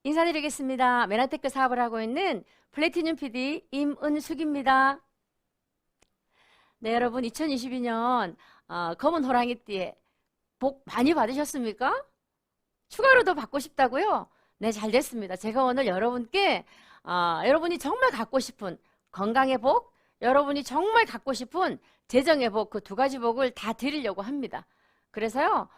인사드리겠습니다. 메나테크 사업을 하고 있는 플래티늄 PD 임은숙입니다. 네, 여러분 2022년 검은 호랑이띠에 복 많이 받으셨습니까? 추가로 더 받고 싶다고요? 네, 잘 됐습니다. 제가 오늘 여러분께 여러분이 정말 갖고 싶은 건강의 복, 여러분이 정말 갖고 싶은 재정의 복, 그 두 가지 복을 다 드리려고 합니다. 그래서요,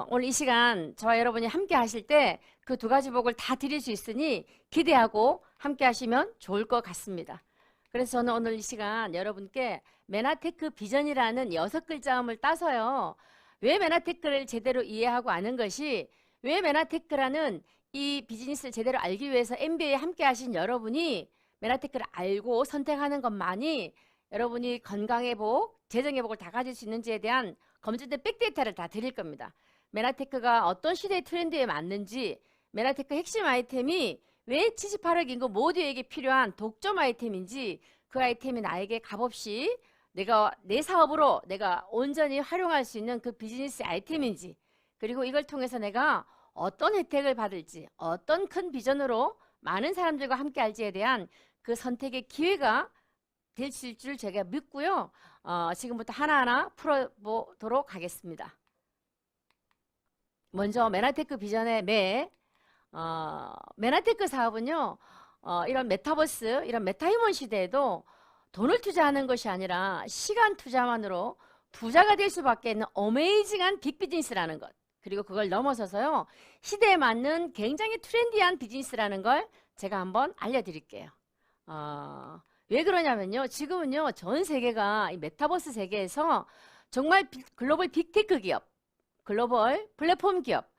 오늘 이 시간 저와 여러분이 함께 하실 때 그 두 가지 복을 다 드릴 수 있으니 기대하고 함께 하시면 좋을 것 같습니다. 그래서 저는 오늘 이 시간 여러분께 메나테크 비전이라는 6글자음을 따서요. 왜 메나테크를 제대로 이해하고 아는 것이, 왜 메나테크라는 이 비즈니스를 제대로 알기 위해서 MBA에 함께 하신 여러분이 메나테크를 알고 선택하는 것만이 여러분이 건강의 복, 재정의 복을 다 가질 수 있는지에 대한 검증된 백데이터를 다 드릴 겁니다. 메나테크가 어떤 시대의 트렌드에 맞는지, 메나테크 핵심 아이템이 왜 78억 인구 모두에게 필요한 독점 아이템인지, 그 아이템이 나에게 값없이 내가 내 사업으로 내가 온전히 활용할 수 있는 그 비즈니스 아이템인지, 그리고 이걸 통해서 내가 어떤 혜택을 받을지, 어떤 큰 비전으로 많은 사람들과 함께 할지에 대한 그 선택의 기회가 될 줄 제가 믿고요. 지금부터 하나하나 풀어보도록 하겠습니다. 먼저 메나테크 비전의 메나테크 사업은요, 이런 메타버스, 이런 메타휴먼 시대에도 돈을 투자하는 것이 아니라 시간 투자만으로 부자가 될 수밖에 있는 어메이징한 빅비즈니스라는 것, 그리고 그걸 넘어서서요, 시대에 맞는 굉장히 트렌디한 비즈니스라는 걸 제가 한번 알려드릴게요. 왜 그러냐면요, 지금은요, 전 세계가 이 메타버스 세계에서 정말 글로벌 빅테크 기업, 글로벌 플랫폼 기업,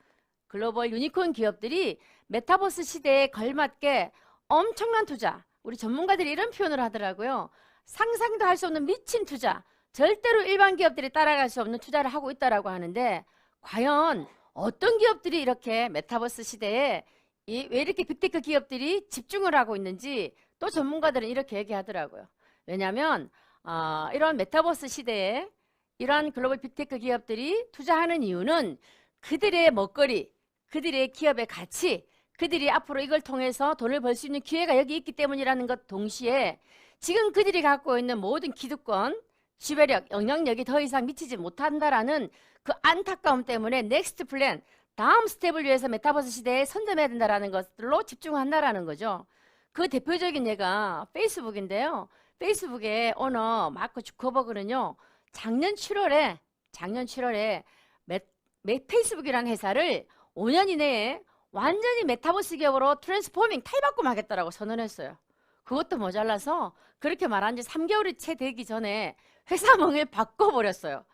글로벌 유니콘 기업들이 메타버스 시대에 걸맞게 엄청난 투자, 우리 전문가들이 이런 표현을 하더라고요. 상상도 할 수 없는 미친 투자, 절대로 일반 기업들이 따라갈 수 없는 투자를 하고 있다라고 하는데, 과연 어떤 기업들이 이렇게 메타버스 시대에 왜 이렇게 빅테크 기업들이 집중을 하고 있는지 또 전문가들은 이렇게 얘기하더라고요. 왜냐하면 이런 메타버스 시대에 이러한 글로벌 빅테크 기업들이 투자하는 이유는 그들의 먹거리, 그들의 기업의 가치, 그들이 앞으로 이걸 통해서 돈을 벌 수 있는 기회가 여기 있기 때문이라는 것 동시에 지금 그들이 갖고 있는 모든 기득권, 지배력, 영향력이 더 이상 미치지 못한다라는 그 안타까움 때문에 넥스트 플랜, 다음 스텝을 위해서 메타버스 시대에 선점해야 된다라는 것들로 집중한다라는 거죠. 그 대표적인 예가 페이스북인데요. 페이스북의 오너 마크 주커버그는요, 작년 7월에 페이스북이라는 회사를 5년 이내에 완전히 메타버스 기업으로 트랜스포밍 탈바꿈하겠다라고 선언했어요. 그것도 모자라서 그렇게 말한 지 3개월이 채 되기 전에 회사명을 바꿔버렸어요.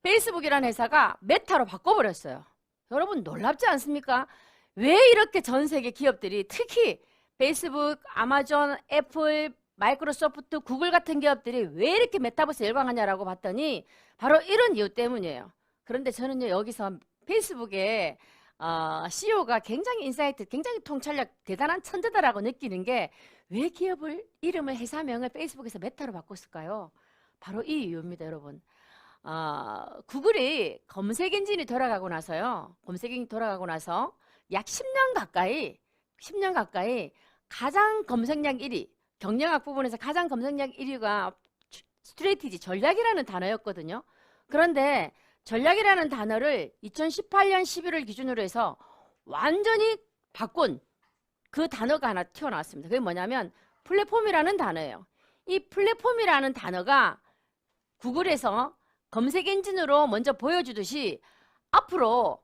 페이스북이라는 회사가 메타로 바꿔버렸어요. 여러분 놀랍지 않습니까? 왜 이렇게 전 세계 기업들이, 특히 페이스북, 아마존, 애플, 마이크로소프트, 구글 같은 기업들이 왜 이렇게 메타버스에 열광하냐라고 봤더니 바로 이런 이유 때문이에요. 그런데 저는요, 여기서 페이스북의 CEO가 굉장히 인사이트, 굉장히 통찰력 대단한 천재다라고 느끼는 게, 왜 기업을 이름을 회사명을 페이스북에서 메타로 바꿨을까요? 바로 이 이유입니다, 여러분. 구글이 검색 엔진이 돌아가고 나서요, 검색 엔진이 돌아가고 나서 약 10년 가까이 가장 검색량 1위, 경영학 부분에서 가장 검색량 1위가 스트레티지, 전략이라는 단어였거든요. 그런데 전략이라는 단어를 2018년 11월 기준으로 해서 완전히 바꾼 그 단어가 하나 튀어나왔습니다. 그게 뭐냐면 플랫폼이라는 단어예요. 이 플랫폼이라는 단어가 구글에서 검색 엔진으로 먼저 보여주듯이 앞으로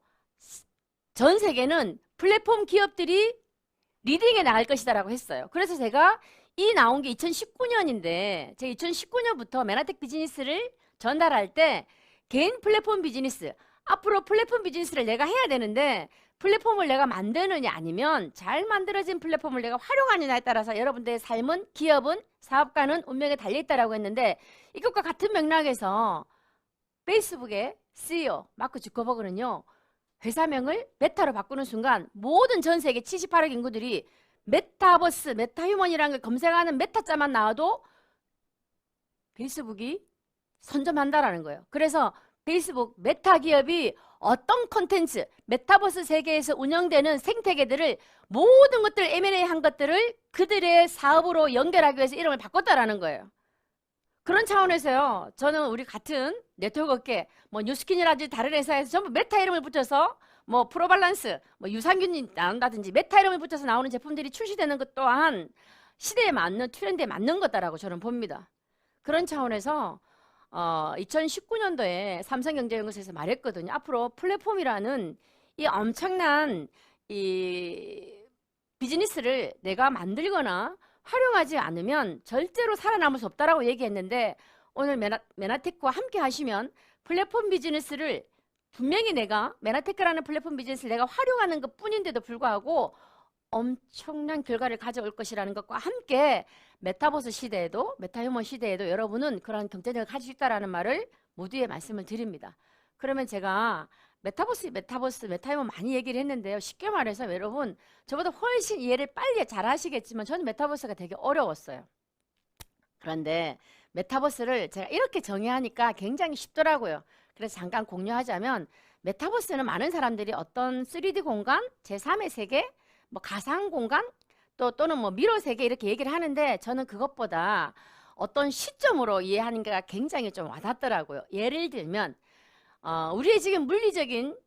전 세계는 플랫폼 기업들이 리딩에 나갈 것이다라고 했어요. 그래서 제가 이 나온 게 2019년인데, 제가 2019년부터 메나텍 비즈니스를 전달할 때 개인 플랫폼 비즈니스, 앞으로 플랫폼 비즈니스를 내가 해야 되는데 플랫폼을 내가 만드느냐 아니면 잘 만들어진 플랫폼을 내가 활용하느냐에 따라서 여러분들의 삶은, 기업은, 사업가는 운명에 달려있다라고 했는데, 이것과 같은 맥락에서 페이스북의 CEO 마크 주커버그는요, 회사명을 메타로 바꾸는 순간 모든 전 세계 78억 인구들이 메타버스, 메타휴먼이라는 걸 검색하는 메타자만 나와도 페이스북이 선점한다라는 거예요. 그래서 페이스북, 메타 기업이 어떤 콘텐츠, 메타버스 세계에서 운영되는 생태계들을 모든 것들 M&A 한 것들을 그들의 사업으로 연결하기 위해서 이름을 바꿨다라는 거예요. 그런 차원에서요. 저는 우리 같은 네트워크 업계, 뭐 뉴스킨이라든지 다른 회사에서 전부 메타 이름을 붙여서 뭐 프로발란스, 뭐 유산균이 나온다든지 메타 이름을 붙여서 나오는 제품들이 출시되는 것 또한 시대에 맞는 트렌드에 맞는 거다라고 저는 봅니다. 그런 차원에서 2019년도에 삼성경제연구소에서 말했거든요. 앞으로 플랫폼이라는 이 엄청난 이 비즈니스를 내가 만들거나 활용하지 않으면 절대로 살아남을 수 없다라고 얘기했는데 오늘 메나테크와 함께 하시면 플랫폼 비즈니스를 분명히 내가 메나테크라는 플랫폼 비즈니스를 내가 활용하는 것 뿐인데도 불구하고 엄청난 결과를 가져올 것이라는 것과 함께 메타버스 시대에도 메타휴먼 시대에도 여러분은 그런 경쟁력을 가질 수 있다는 말을 모두에 말씀을 드립니다. 그러면 제가 메타휴먼 많이 얘기를 했는데요. 쉽게 말해서 여러분 저보다 훨씬 이해를 빨리 잘 하시겠지만 저는 메타버스가 되게 어려웠어요. 그런데 메타버스를 제가 이렇게 정의하니까 굉장히 쉽더라고요. 그래서 잠깐 공유하자면 메타버스는 많은 사람들이 어떤 3D 공간, 제3의 세계, 뭐 가상 공간 또는 뭐 미러 세계 이렇게 얘기를 하는데 저는 그것보다 어떤 시점으로 이해하는 게 굉장히 좀 와닿더라고요. 예를 들면 우리의 지금 물리적인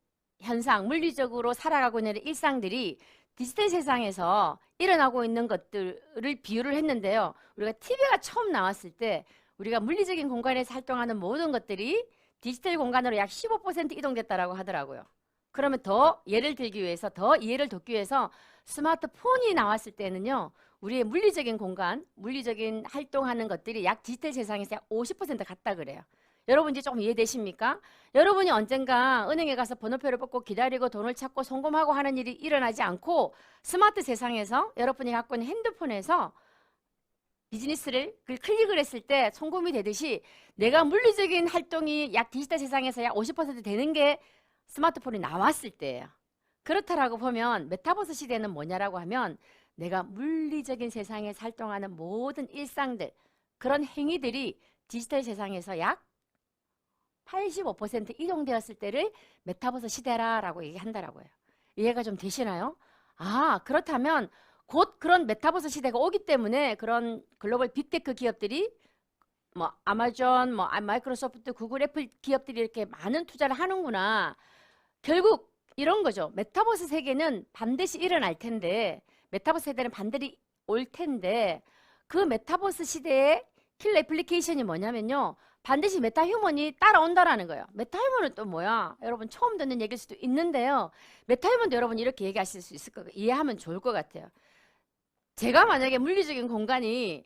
현상, 물리적으로 살아가고 있는 일상들이 디지털 세상에서 일어나고 있는 것들을 비유를 했는데요. 우리가 TV가 처음 나왔을 때 우리가 물리적인 공간에서 활동하는 모든 것들이 디지털 공간으로 약 15% 이동됐다라고 하더라고요. 그러면 더 예를 들기 위해서 더 이해를 돕기 위해서 스마트폰이 나왔을 때는요. 우리의 물리적인 공간, 물리적인 활동하는 것들이 약 디지털 세상에서 약 50% 같다 그래요. 여러분 이제 조금 이해되십니까? 여러분이 언젠가 은행에 가서 번호표를 뽑고 기다리고 돈을 찾고 송금하고 하는 일이 일어나지 않고 스마트 세상에서 여러분이 갖고 있는 핸드폰에서 비즈니스를 클릭을 했을 때 송금이 되듯이 내가 물리적인 활동이 약 디지털 세상에서 약 50% 되는 게 스마트폰이 나왔을 때예요. 그렇다라고 보면 메타버스 시대는 뭐냐라고 하면 내가 물리적인 세상에 활동하는 모든 일상들 그런 행위들이 디지털 세상에서 약 85% 이동되었을 때를 메타버스 시대라고 얘기한다라고요. 이해가 좀 되시나요? 그렇다면 곧 그런 메타버스 시대가 오기 때문에 그런 글로벌 빅테크 기업들이 뭐 아마존, 뭐 마이크로소프트, 구글, 애플 기업들이 이렇게 많은 투자를 하는구나. 결국 이런 거죠. 메타버스 세계는 반드시 일어날 텐데 메타버스 세대는 반드시 올 텐데 그 메타버스 시대의 킬 애플리케이션이 뭐냐면요. 반드시 메타휴먼이 따라온다라는 거예요. 메타휴먼은 또 뭐야? 여러분 처음 듣는 얘기일 수도 있는데요. 메타휴먼도 여러분 이렇게 얘기하실 수 있을 거예요. 이해하면 좋을 것 같아요. 제가 만약에 물리적인 공간이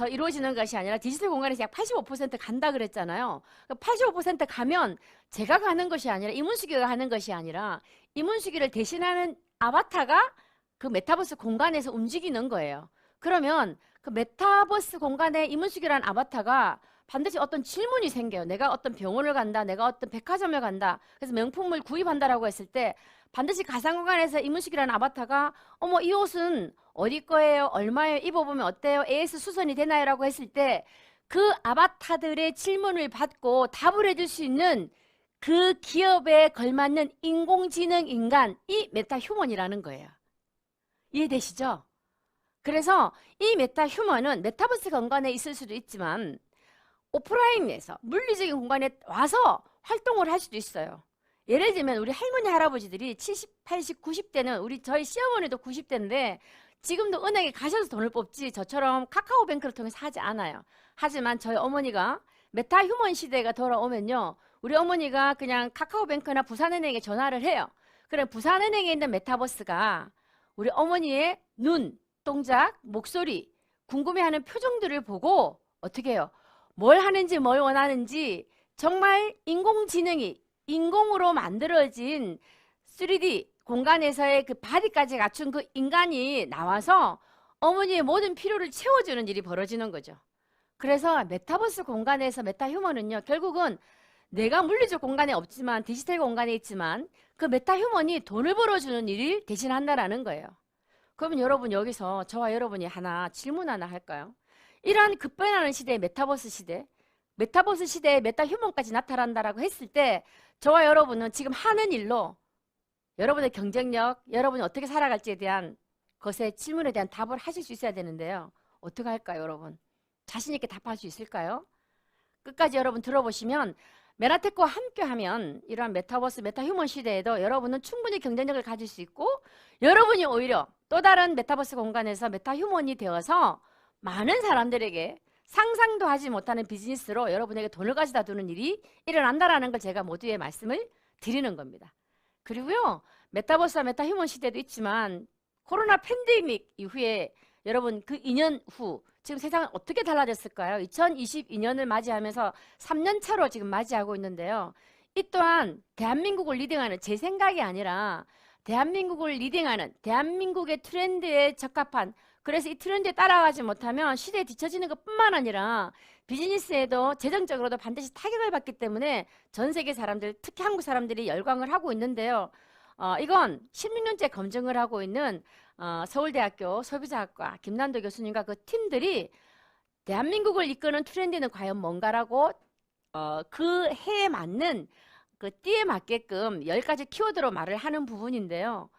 이루어지는 것이 아니라 디지털 공간에서 약 85% 간다 그랬잖아요. 85% 가면 제가 가는 것이 아니라 이문수기가 가는 것이 아니라 이문수기를 대신하는 아바타가 그 메타버스 공간에서 움직이는 거예요. 그러면 그 메타버스 공간에 이문수기라는 아바타가 반드시 어떤 질문이 생겨요. 내가 어떤 병원을 간다. 내가 어떤 백화점을 간다. 그래서 명품을 구입한다라고 했을 때 반드시 가상공간에서 이문식이라는 아바타가 어머 이 옷은 어디 거예요? 얼마예요? 입어보면 어때요? AS 수선이 되나요? 라고 했을 때 그 아바타들의 질문을 받고 답을 해줄 수 있는 그 기업에 걸맞는 인공지능 인간 이 메타휴먼이라는 거예요. 이해되시죠? 그래서 이 메타휴먼은 메타버스 공간에 있을 수도 있지만 오프라인에서 물리적인 공간에 와서 활동을 할 수도 있어요. 예를 들면 우리 할머니 할아버지들이 70, 80, 90대는 저희 시어머니도 90대인데 지금도 은행에 가셔서 돈을 뽑지 저처럼 카카오뱅크를 통해서 하지 않아요. 하지만 저희 어머니가 메타휴먼 시대가 돌아오면요. 우리 어머니가 그냥 카카오뱅크나 부산은행에 전화를 해요. 그럼 부산은행에 있는 메타버스가 우리 어머니의 눈, 동작, 목소리, 궁금해하는 표정들을 보고 어떻게 해요? 뭘 하는지 뭘 원하는지 정말 인공지능이 인공으로 만들어진 3D 공간에서의 그 바디까지 갖춘 그 인간이 나와서 어머니의 모든 필요를 채워주는 일이 벌어지는 거죠. 그래서 메타버스 공간에서 메타휴먼은요. 결국은 내가 물리적 공간에 없지만 디지털 공간에 있지만 그 메타휴먼이 돈을 벌어주는 일을 대신한다라는 거예요. 그러면 여러분 여기서 저와 여러분이 질문 하나 할까요? 이러한 급변하는 시대의 메타버스 시대 메타버스 시대에 메타휴먼까지 나타난다라고 했을 때 저와 여러분은 지금 하는 일로 여러분의 경쟁력, 여러분이 어떻게 살아갈지에 대한 것의 질문에 대한 답을 하실 수 있어야 되는데요. 어떻게 할까요, 여러분? 자신 있게 답할 수 있을까요? 끝까지 여러분 들어보시면 메나테크와 함께하면 이러한 메타버스, 메타휴먼 시대에도 여러분은 충분히 경쟁력을 가질 수 있고 여러분이 오히려 또 다른 메타버스 공간에서 메타휴먼이 되어서 많은 사람들에게 상상도 하지 못하는 비즈니스로 여러분에게 돈을 가져다 두는 일이 일어난다라는 걸 제가 모두에 말씀을 드리는 겁니다. 그리고요, 메타버스와 메타휴먼 시대도 있지만 코로나 팬데믹 이후에 여러분 그 2년 후 지금 세상은 어떻게 달라졌을까요? 2022년을 맞이하면서 3년 차로 지금 맞이하고 있는데요. 이 또한 대한민국을 리딩하는, 제 생각이 아니라 대한민국을 리딩하는 대한민국의 트렌드에 적합한, 그래서 이 트렌드에 따라가지 못하면 시대에 뒤처지는 것뿐만 아니라 비즈니스에도 재정적으로도 반드시 타격을 받기 때문에 전 세계 사람들, 특히 한국 사람들이 열광을 하고 있는데요. 이건 16년째 검증을 하고 있는 서울대학교 소비자학과 김난도 교수님과 그 팀들이 대한민국을 이끄는 트렌드는 과연 뭔가라고 그 해에 맞는 그 띠에 맞게끔 10가지 키워드로 말을 하는 부분인데요.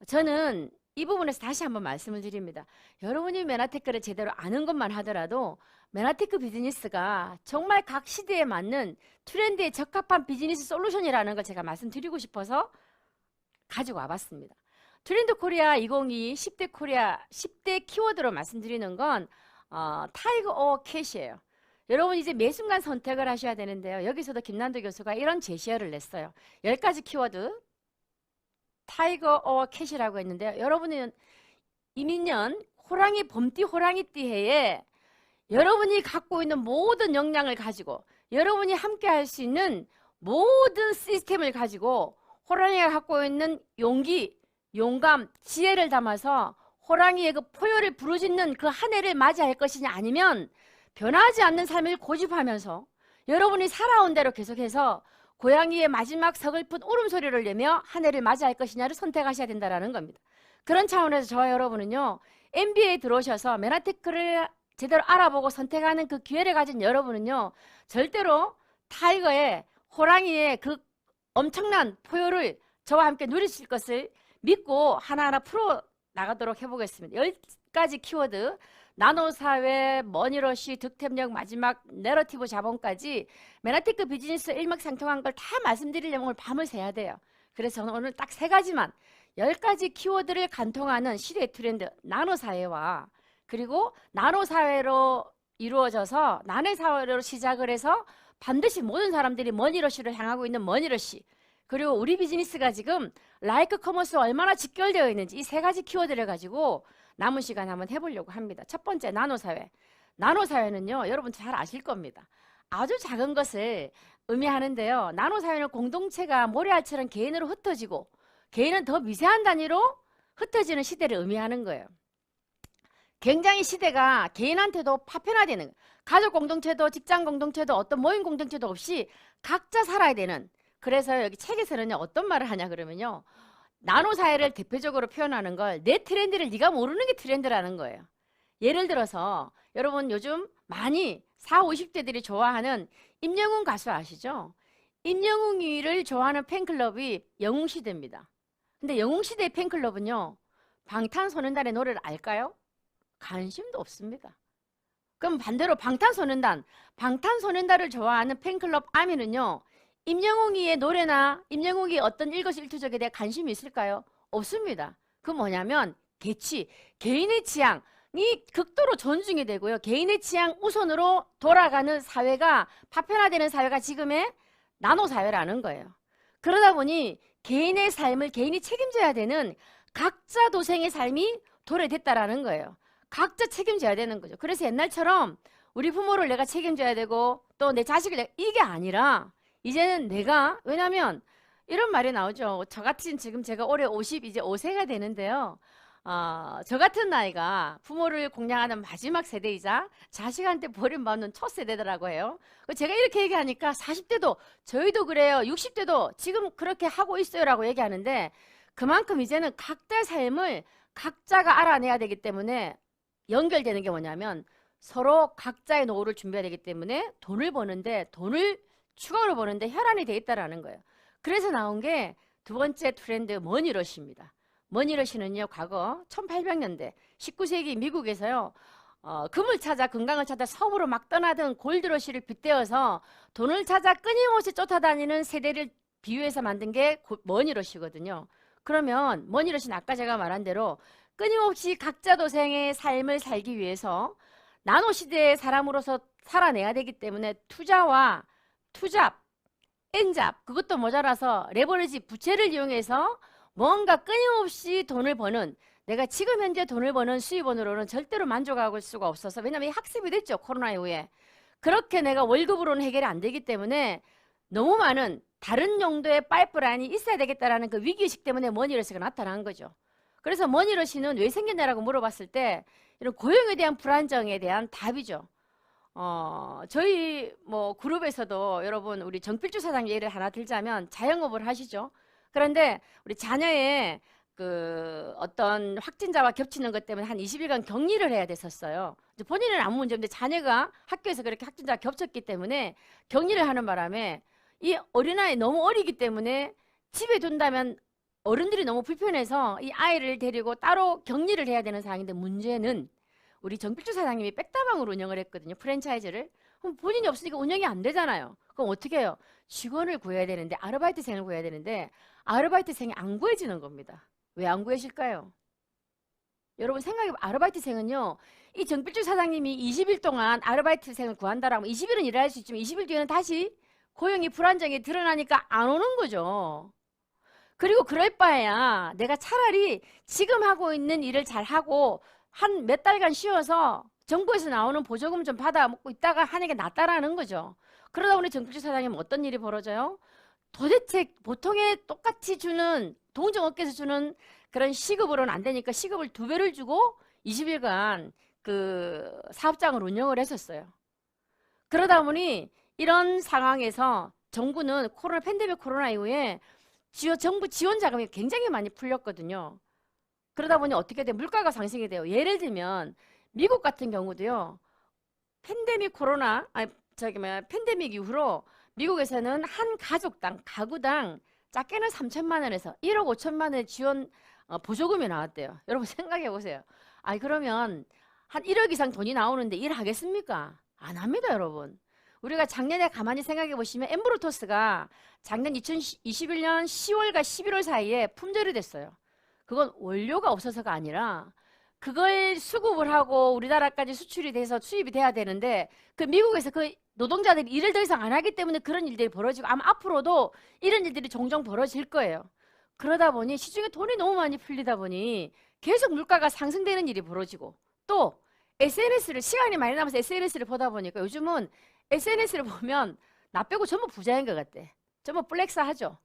저는 이 부분에서 다시 한번 말씀을 드립니다. 여러분이 메나테크를 제대로 아는 것만 하더라도 메나테크 비즈니스가 정말 각 시대에 맞는 트렌드에 적합한 비즈니스 솔루션이라는 걸 제가 말씀드리고 싶어서 가지고 와봤습니다. 트렌드 코리아 2022 10대 코리아 10대 키워드로 말씀드리는 건 타이거 오어 캐시예요. 여러분 이제 매 순간 선택을 하셔야 되는데요. 여기서도 김난도 교수가 이런 제시어를 냈어요. 10가지 키워드 타이거 오어 캐시라고 했는데요. 여러분은 이민년 호랑이 봄띠 호랑이띠 해에 여러분이 갖고 있는 모든 역량을 가지고 여러분이 함께 할 수 있는 모든 시스템을 가지고 호랑이가 갖고 있는 용기, 용감, 지혜를 담아서 호랑이의 그 포효를 부르짖는 그 한 해를 맞이할 것이냐, 아니면 변하지 않는 삶을 고집하면서 여러분이 살아온 대로 계속해서 고양이의 마지막 서글픈 울음소리를 내며 한 해를 맞이할 것이냐를 선택하셔야 된다는 겁니다. 그런 차원에서 저와 여러분은요, MBA에 들어오셔서 메나테크를 제대로 알아보고 선택하는 그 기회를 가진 여러분은요, 절대로 타이거의, 호랑이의 그 엄청난 포효를 저와 함께 누리실 것을 믿고 하나하나 풀어 나가도록 해보겠습니다. 10가지 키워드, 나노사회, 머니러시, 득템력, 마지막 내러티브 자본까지 메나테크 비즈니스 일맥상통한 걸 다 말씀드리려면 오늘 밤을 새야 돼요. 그래서 저는 오늘 딱 3가지만 10가지 키워드를 간통하는 시대의 트렌드, 나노사회와 그리고 나노사회로 이루어져서 나노사회로 시작을 해서 반드시 모든 사람들이 머니러시를 향하고 있는 머니러시, 그리고 우리 비즈니스가 지금 라이크 커머스와 얼마나 직결되어 있는지 이 3가지 키워드를 가지고 남은 시간 한번 해보려고 합니다. 첫 번째, 나노사회. 나노사회는요, 여러분 잘 아실 겁니다. 아주 작은 것을 의미하는데요. 나노사회는 공동체가 모래알처럼 개인으로 흩어지고 개인은 더 미세한 단위로 흩어지는 시대를 의미하는 거예요. 굉장히 시대가 개인한테도 파편화되는, 가족 공동체도 직장 공동체도 어떤 모임 공동체도 없이 각자 살아야 되는, 그래서 여기 책에서는 어떤 말을 하냐 그러면요, 나노사회를 대표적으로 표현하는 걸 내 트렌드를 네가 모르는 게 트렌드라는 거예요. 예를 들어서 여러분 요즘 많이 40, 50대들이 좋아하는 임영웅 가수 아시죠? 임영웅이를 좋아하는 팬클럽이 영웅시대입니다. 근데 영웅시대의 팬클럽은요, 방탄소년단의 노래를 알까요? 관심도 없습니다. 그럼 반대로 방탄소년단을 좋아하는 팬클럽 아미는요, 임영웅이의 노래나 임영웅이 어떤 일거수일투족에 대해 관심이 있을까요? 없습니다. 그 뭐냐면 개취, 개인의 취향이 극도로 존중이 되고요, 개인의 취향 우선으로 돌아가는 사회가, 파편화되는 사회가 지금의 나노사회라는 거예요. 그러다 보니 개인의 삶을 개인이 책임져야 되는 각자 도생의 삶이 도래됐다라는 거예요. 각자 책임져야 되는 거죠. 그래서 옛날처럼 우리 부모를 내가 책임져야 되고 또 내 자식을 이게 아니라 이제는 내가, 왜냐면 이런 말이 나오죠. 저 같은, 지금 제가 올해 50, 이제 5세가 되는데요. 저 같은 나이가 부모를 공양하는 마지막 세대이자 자식한테 버림받는 첫 세대더라고 해요. 제가 이렇게 얘기하니까 40대도 저희도 그래요, 60대도 지금 그렇게 하고 있어요 라고 얘기하는데, 그만큼 이제는 각자의 삶을 각자가 알아내야 되기 때문에 연결되는 게 뭐냐면 서로 각자의 노후를 준비해야 되기 때문에 돈을 버는데 돈을 추가로 버는데 혈안이 돼 있다라는 거예요. 그래서 나온 게 두 번째 트렌드 머니러시입니다. 머니러시는요, 과거 1800년대 19세기 미국에서요, 금을 찾아 건강을 찾아 섬으로 막 떠나던 골드러시를 빗대어서 돈을 찾아 끊임없이 쫓아다니는 세대를 비유해서 만든 게 머니러시거든요. 그러면 머니러시는 아까 제가 말한 대로 끊임없이 각자 도생의 삶을 살기 위해서 나노시대의 사람으로서 살아내야 되기 때문에 투자와 투잡, 엔잡, 그것도 모자라서 레버리지, 부채를 이용해서 뭔가 끊임없이 돈을 버는, 내가 지금 현재 돈을 버는 수입원으로는 절대로 만족할 수가 없어서, 왜냐면 이 학습이 됐죠, 코로나 이후에. 그렇게 내가 월급으로는 해결이 안 되기 때문에 너무 많은 다른 용도의 파이프라인이 있어야 되겠다라는 그 위기의식 때문에 머니러시가 나타난 거죠. 그래서 머니러시는 왜 생겼냐라고 물어봤을 때 이런 고용에 대한 불안정에 대한 답이죠. 저희 뭐 그룹에서도 여러분 우리 정필주 사장 예를 하나 들자면 자영업을 하시죠. 그런데 우리 자녀의 그 어떤 확진자와 겹치는 것 때문에 한 20일간 격리를 해야 됐었어요. 본인은 아무 문제 없는데 자녀가 학교에서 그렇게 확진자가 겹쳤기 때문에 격리를 하는 바람에 이 어린아이 너무 어리기 때문에 집에 둔다면 어른들이 너무 불편해서 이 아이를 데리고 따로 격리를 해야 되는 상황인데, 문제는 우리 정필주 사장님이 백다방으로 운영을 했거든요. 프랜차이즈를. 그럼 본인이 없으니까 운영이 안 되잖아요. 그럼 어떻게 해요? 직원을 구해야 되는데, 아르바이트생을 구해야 되는데 아르바이트생이 안 구해지는 겁니다. 왜 안 구해질까요? 여러분 생각해보면 아르바이트생은요, 이 정필주 사장님이 20일 동안 아르바이트생을 구한다라고 20일은 일할 수 있지만 20일 뒤에는 다시 고용이 불안정이 드러나니까 안 오는 거죠. 그리고 그럴 바에야 내가 차라리 지금 하고 있는 일을 잘하고 한 몇 달간 쉬어서 정부에서 나오는 보조금 좀 받아 먹고 있다가 하는 게 낫다라는 거죠. 그러다 보니 정필주 사장님은 어떤 일이 벌어져요? 도대체 보통의 똑같이 주는 동종업계에서 주는 그런 시급으로는 안 되니까 시급을 2배를 주고 20일간 그 사업장을 운영을 했었어요. 그러다 보니 이런 상황에서 정부는 코로나 팬데믹 코로나 이후에 정부 지원 자금이 굉장히 많이 풀렸거든요. 그러다 보니 어떻게 돼? 물가가 상승이 돼요. 예를 들면 미국 같은 경우도요. 팬데믹 코로나 팬데믹 이후로 미국에서는 한 가족당 가구당 작게는 3천만 원에서 1억 5천만 원의 지원 보조금이 나왔대요. 여러분 생각해 보세요. 아니 그러면 한 1억 이상 돈이 나오는데 일하겠습니까? 안 합니다, 여러분. 우리가 작년에 가만히 생각해 보시면 엠브로토스가 작년 2021년 10월과 11월 사이에 품절이 됐어요. 그건 원료가 없어서가 아니라 그걸 수급을 하고 우리나라까지 수출이 돼서 수입이 돼야 되는데 그 미국에서 그 노동자들이 일을 더 이상 안 하기 때문에 그런 일들이 벌어지고 아마 앞으로도 이런 일들이 종종 벌어질 거예요. 그러다 보니 시중에 돈이 너무 많이 풀리다 보니 계속 물가가 상승되는 일이 벌어지고, 또 SNS를 시간이 많이 남아서 SNS를 보다 보니까 요즘은 SNS를 보면 나 빼고 전부 부자인 것 같대. 전부 플렉스하죠.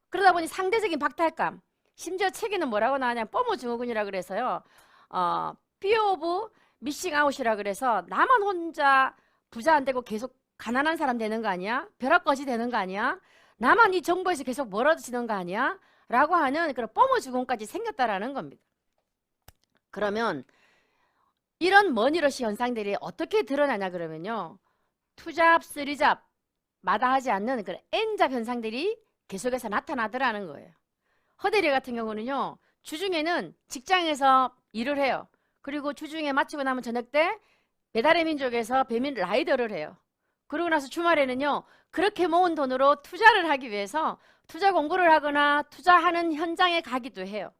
그러다 보니 상대적인 박탈감, 심지어 책에는 뭐라고 나왔냐면 뽀모 증후군이라 그래서요. Fear of Missing Out이라 그래서 나만 혼자 부자 안 되고 계속 가난한 사람 되는 거 아니야? 벼락거지 되는 거 아니야? 나만 이 정보에서 계속 멀어지는 거 아니야? 라고 하는 그런 뽀모 증후군까지 생겼다라는 겁니다. 그러면 이런 머니러시 현상들이 어떻게 드러나냐 그러면요. 투잡, 쓰리잡 마다하지 않는 그런 N잡 현상들이 계속해서 나타나더라는 거예요. 허대리 같은 경우는요. 주중에는 직장에서 일을 해요. 그리고 주중에 마치고 나면 저녁 때 배달의 민족에서 배민 라이더를 해요. 그러고 나서 주말에는요. 그렇게 모은 돈으로 투자를 하기 위해서 투자 공부를 하거나 투자하는 현장에 가기도 해요.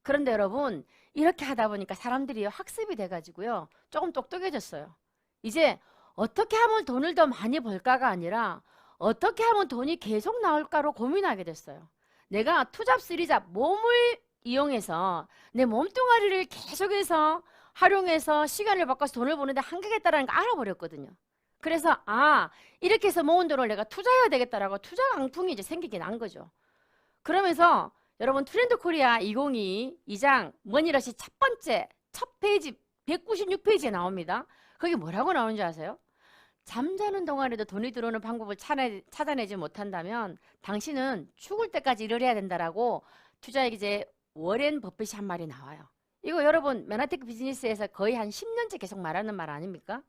그런데 여러분 이렇게 하다 보니까 사람들이 학습이 돼가지고요. 조금 똑똑해졌어요. 이제 어떻게 하면 돈을 더 많이 벌까가 아니라 어떻게 하면 돈이 계속 나올까로 고민하게 됐어요. 내가 투잡, 쓰리잡, 몸을 이용해서 내 몸뚱아리를 계속해서 활용해서 시간을 바꿔서 돈을 버는데 한계가 있다는 걸 알아버렸거든요. 그래서 이렇게 해서 모은 돈을 내가 투자해야 되겠다라고 투자 강풍이 이제 생기게 난 거죠. 그러면서 여러분 트렌드 코리아 2022 2장 머니러시 첫 번째 첫 페이지 196페이지에 나옵니다. 거기 뭐라고 나오는지 아세요? 잠자는 동안에도 돈이 들어오는 방법을 찾아내지 못한다면 당신은 죽을 때까지 일을 해야 된다라고 투자의 기재 워렌 버핏이 한 말이 나와요. 이거 여러분 메나테크 비즈니스에서 거의 한 10년째 계속 말하는 말 아닙니까?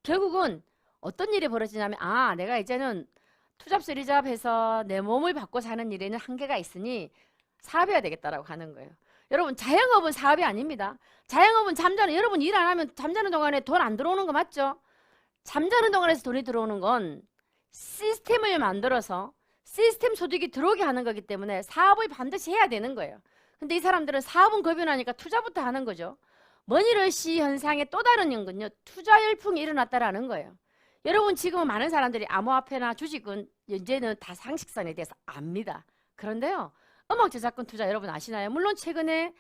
결국은 어떤 일이 벌어지냐면 내가 이제는 투잡 쓰리잡 해서 내 몸을 바꿔 사는 일에는 한계가 있으니 사업해야 되겠다라고 하는 거예요. 여러분 자영업은 사업이 아닙니다. 자영업은 여러분 일 안 하면 잠자는 동안에 돈 안 들어오는 거 맞죠? 잠자는 동안에서 돈이 들어오는 건 시스템을 만들어서 시스템 소득이 들어오게 하는 거기 때문에 사업을 반드시 해야 되는 거예요. 근데 이 사람들은 사업은 겁이 나니까 투자부터 하는 거죠. 머니러시 현상의 또 다른 연근요. 투자 열풍이 일어났다라는 거예요. 여러분 지금은 많은 사람들이 암호화폐나 주식은 이제는 다 상식선에 대해서 압니다. 그런데요. 음악 저작권 투자 여러분 아시나요? 물론 최근에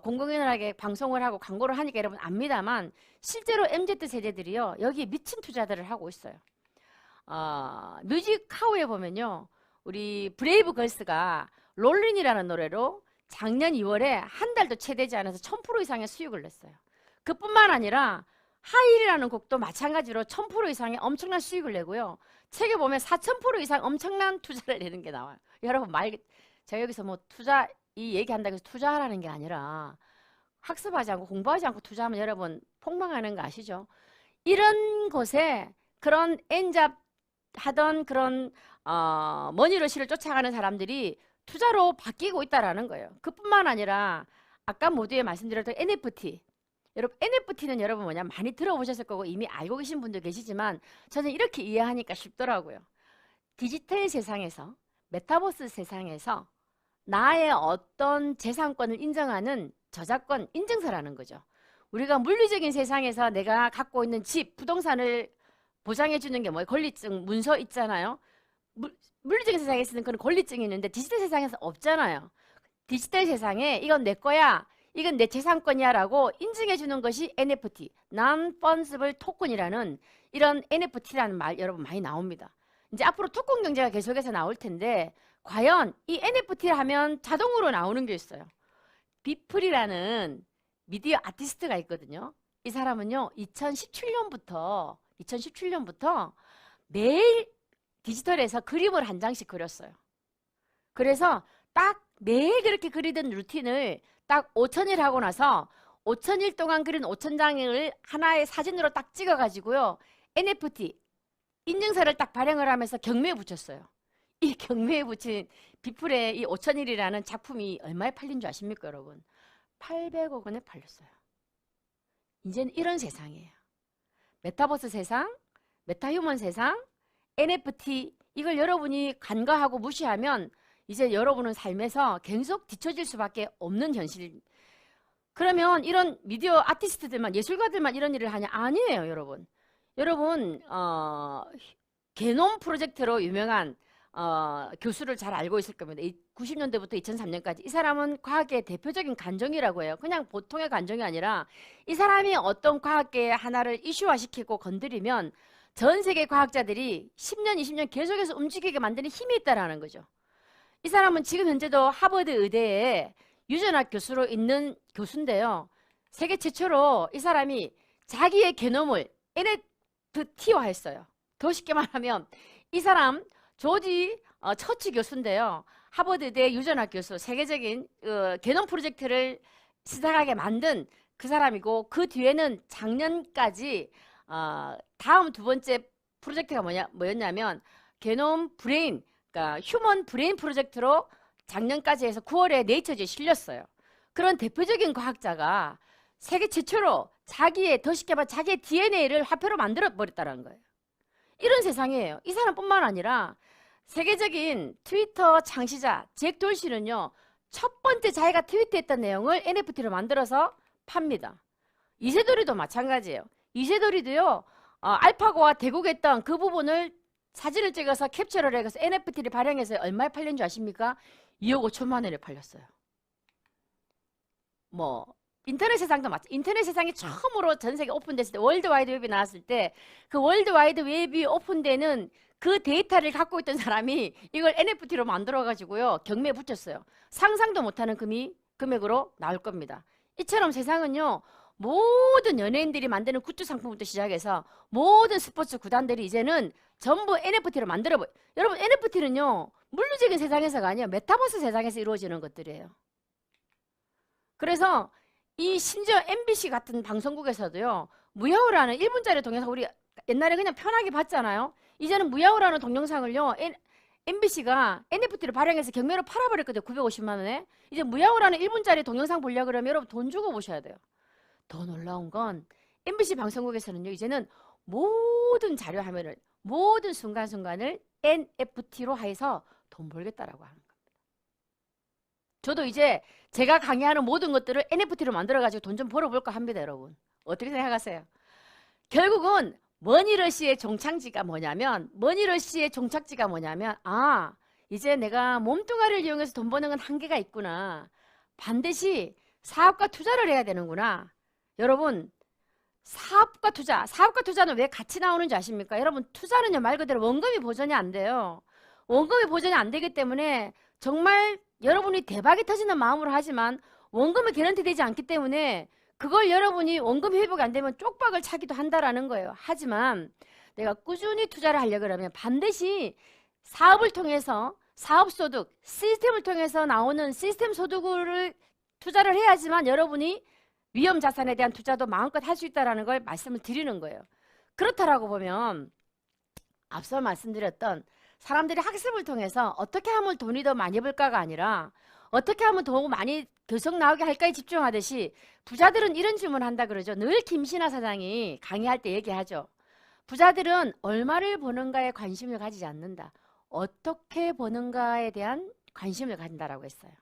공공연하게 방송을 하고 광고를 하니까 여러분 압니다만 실제로 MZ세대들이요. 여기에 미친 투자들을 하고 있어요. 뮤직하우에 보면요. 우리 브레이브걸스가 롤린이라는 노래로 작년 2월에 한 달도 채 되지 않아서 1000% 이상의 수익을 냈어요. 그뿐만 아니라 하이힐이라는 곡도 마찬가지로 1000% 이상의 엄청난 수익을 내고요. 책에 보면 4000% 이상 엄청난 투자를 내는 게 나와요. 여러분 제가 여기서 뭐 투자 이 얘기한다고 해서 투자하라는 게 아니라 학습하지 않고 공부하지 않고 투자하면 여러분 폭망하는 거 아시죠? 이런 곳에 그런 엔잡 하던 그런 머니러시를 쫓아가는 사람들이 투자로 바뀌고 있다라는 거예요. 그뿐만 아니라 아까 모두에 말씀드렸던 NFT. 여러분 NFT는 여러분 뭐냐 많이 들어보셨을 거고 이미 알고 계신 분도 계시지만 저는 이렇게 이해하니까 쉽더라고요. 디지털 세상에서 메타버스 세상에서 나의 어떤 재산권을 인정하는 저작권 인증서라는 거죠. 우리가 물리적인 세상에서 내가 갖고 있는 집, 부동산을 보장해 주는 게 뭐예요? 권리증, 문서 있잖아요. 물리적인 세상에서는 그런 권리증이 있는데 디지털 세상에서 없잖아요. 디지털 세상에 이건 내 거야, 이건 내 재산권이야 라고 인증해 주는 것이 NFT, Non-Fungible Token이라는 이런 NFT라는 말 여러분 많이 나옵니다. 이제 앞으로 토큰 경제가 계속해서 나올 텐데 과연 이 NFT를 하면 자동으로 나오는 게 있어요. 비플이라는 미디어 아티스트가 있거든요. 이 사람은요 2017년부터 매일 디지털에서 그림을 한 장씩 그렸어요. 그래서 딱 매일 그렇게 그리던 루틴을 딱 5000일 하고 나서 5000일 동안 그린 5000장을 하나의 사진으로 딱 찍어가지고요. NFT 인증서를 딱 발행을 하면서 경매에 붙였어요. 이 경매에 붙인 비플의 이 5000일이라는 작품이 얼마에 팔린 줄 아십니까 여러분? 800억 원에 팔렸어요. 이제는 이런 세상이에요. 메타버스 세상, 메타휴먼 세상, NFT 이걸 여러분이 간과하고 무시하면 이제 여러분은 삶에서 계속 뒤처질 수밖에 없는 현실. 그러면 이런 미디어 아티스트들만 예술가들만 이런 일을 하냐? 아니에요 여러분. 여러분 게놈 프로젝트로 유명한 교수를 잘 알고 있을 겁니다. 90년대부터 2003년까지 이 사람은 과학계의 대표적인 관종이라고 해요. 그냥 보통의 관종이 아니라 이 사람이 어떤 과학계 하나를 이슈화시키고 건드리면 전 세계 과학자들이 10년, 20년 계속해서 움직이게 만드는 힘이 있다는 거죠. 이 사람은 지금 현재도 하버드 의대에 유전학 교수로 있는 교수인데요. 세계 최초로 이 사람이 자기의 게놈을 NFT화했어요. 더 쉽게 말하면 이 사람 조지 처치 교수인데요. 하버드대 유전학 교수, 세계적인 게놈 프로젝트를 시작하게 만든 그 사람이고 그 뒤에는 작년까지 다음 두 번째 프로젝트가 뭐였냐면 게놈 브레인, 그러니까 휴먼 브레인 프로젝트로 작년까지 해서 9월에 네이처지에 실렸어요. 그런 대표적인 과학자가 세계 최초로 더 쉽게 말해 자기의 DNA를 화폐로 만들어 버렸다는 거예요. 이런 세상이에요. 이 사람뿐만 아니라 세계적인 트위터 창시자 잭 돌시는요. 첫 번째 자기가 트위트했던 내용을 NFT로 만들어서 팝니다. 이세돌이도 마찬가지예요. 이세돌이도요. 알파고와 대국했던 그 부분을 사진을 찍어서 캡처를 해서 NFT를 발행해서 얼마에 팔린 줄 아십니까? 2억 5천만 원에 팔렸어요. 뭐 인터넷 세상도 인터넷 세상이 처음으로 전 세계 오픈됐을 때 월드 와이드 웹이 나왔을 때 그 월드 와이드 웹이 오픈되는 그 데이터를 갖고 있던 사람이 이걸 NFT로 만들어 가지고요. 경매에 붙였어요. 상상도 못하는 금액으로 나올 겁니다. 이처럼 세상은요. 모든 연예인들이 만드는 굿즈 상품부터 시작해서 모든 스포츠 구단들이 이제는 전부 NFT로 만들어버려요. 여러분 NFT는요. 물리적인 세상에서가 아니에요. 메타버스 세상에서 이루어지는 것들이에요. 그래서 이 심지어 MBC 같은 방송국에서도요. 무야호라는 1분짜리 동영상 우리 옛날에 그냥 편하게 봤잖아요. 이제는 무야호라는 동영상을요. MBC가 NFT를 발행해서 경매로 팔아버렸거든요. 950만 원에. 이제 무야호라는 1분짜리 동영상 보려고 그러면 여러분 돈 주고 보셔야 돼요. 더 놀라운 건 MBC 방송국에서는요. 이제는 모든 자료 화면을 모든 순간순간을 NFT로 해서 돈 벌겠다라고 하는 겁니다. 저도 이제 제가 강의하는 모든 것들을 NFT로 만들어가지고 돈 좀 벌어볼까 합니다. 여러분. 어떻게 생각하세요? 결국은 머니러시의 종착지가 뭐냐면 아, 이제 내가 몸뚱아리를 이용해서 돈 버는 건 한계가 있구나. 반드시 사업과 투자를 해야 되는구나. 여러분, 사업과 투자는 왜 같이 나오는지 아십니까? 여러분, 투자는요, 말 그대로 원금이 보전이 안 돼요. 원금이 보전이 안 되기 때문에 정말 여러분이 대박이 터지는 마음으로 하지만 원금이 개런티 되지 않기 때문에 그걸 여러분이 원금이 회복이 안 되면 쪽박을 차기도 한다라는 거예요. 하지만 내가 꾸준히 투자를 하려고 그러면 반드시 사업을 통해서 사업소득, 시스템을 통해서 나오는 시스템 소득을 투자를 해야지만 여러분이 위험 자산에 대한 투자도 마음껏 할 수 있다는 걸 말씀을 드리는 거예요. 그렇다라고 보면 앞서 말씀드렸던 사람들이 학습을 통해서 어떻게 하면 돈이 더 많이 벌까가 아니라 어떻게 하면 더 많이 계속 나오게 할까에 집중하듯이 부자들은 이런 질문을 한다 그러죠. 늘 김신아 사장이 강의할 때 얘기하죠. 부자들은 얼마를 버는가에 관심을 가지지 않는다. 어떻게 버는가에 대한 관심을 가진다라고 했어요.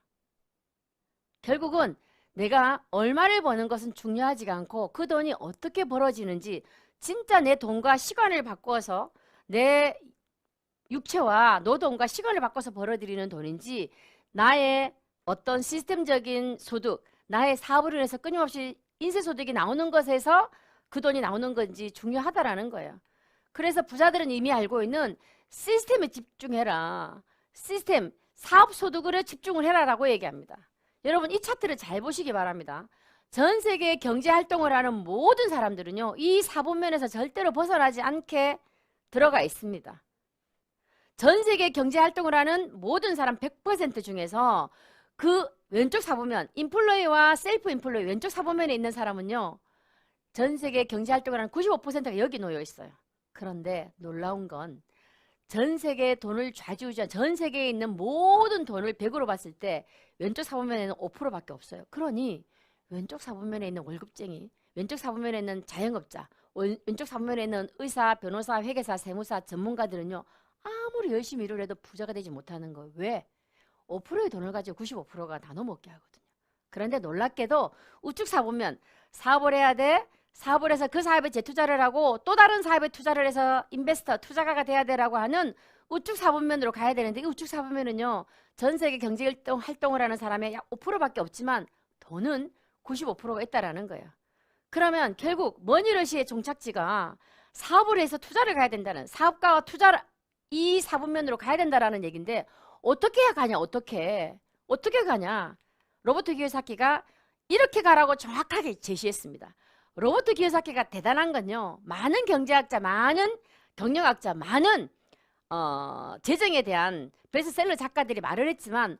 결국은 내가 얼마를 버는 것은 중요하지가 않고 그 돈이 어떻게 벌어지는지 진짜 내 돈과 시간을 바꿔서 내 육체와 노동과 시간을 바꿔서 벌어들이는 돈인지 나의 어떤 시스템적인 소득, 나의 사업을 해서 끊임없이 인쇄소득이 나오는 것에서 그 돈이 나오는 건지 중요하다라는 거예요. 그래서 부자들은 이미 알고 있는 시스템에 집중해라. 시스템, 사업소득에 집중을 해라라고 얘기합니다. 여러분 이 차트를 잘 보시기 바랍니다. 전 세계에 경제활동을 하는 모든 사람들은요. 이 사분면에서 절대로 벗어나지 않게 들어가 있습니다. 전 세계 경제활동을 하는 모든 사람 100% 중에서 그 왼쪽 사분면, 인플로이와 셀프 인플로이 왼쪽 사분면에 있는 사람은요. 전 세계 경제활동을 하는 95%가 여기 놓여 있어요. 그런데 놀라운 건 전 세계의 돈을 좌지우지한 전 세계에 있는 모든 돈을 100으로 봤을 때 왼쪽 사분면에는 5%밖에 없어요. 그러니 왼쪽 사분면에 있는 월급쟁이, 왼쪽 사분면에 있는 자영업자, 왼쪽 사분면에 있는 의사, 변호사, 회계사, 세무사, 전문가들은요. 아무리 열심히 일을 해도 부자가 되지 못하는 거예요. 왜? 5%의 돈을 가지고 95%가 나눠 먹게 하거든요. 그런데 놀랍게도 우측 사분면 사업을 해야 돼. 사업을 해서 그 사업에 재투자를 하고 또 다른 사업에 투자를 해서 인베스터, 투자가가 돼야 되라고 하는 우측 사분면으로 가야 되는데 이 우측 사분면은요. 전 세계 경제활동을 하는 사람의 약 5%밖에 없지만 돈은 95%가 있다라는 거예요. 그러면 결국 머니러시의 종착지가 사업을 해서 투자를 가야 된다는 사업가와 투자를 이 사분면으로 가야 된다라는 얘기인데 어떻게 해야 가냐 어떻게 가냐 로버트 기요사키가 이렇게 가라고 정확하게 제시했습니다. 로버트 기요사키가 대단한 건요. 많은 경제학자, 많은 경영학자, 많은 재정에 대한 베스트셀러 작가들이 말을 했지만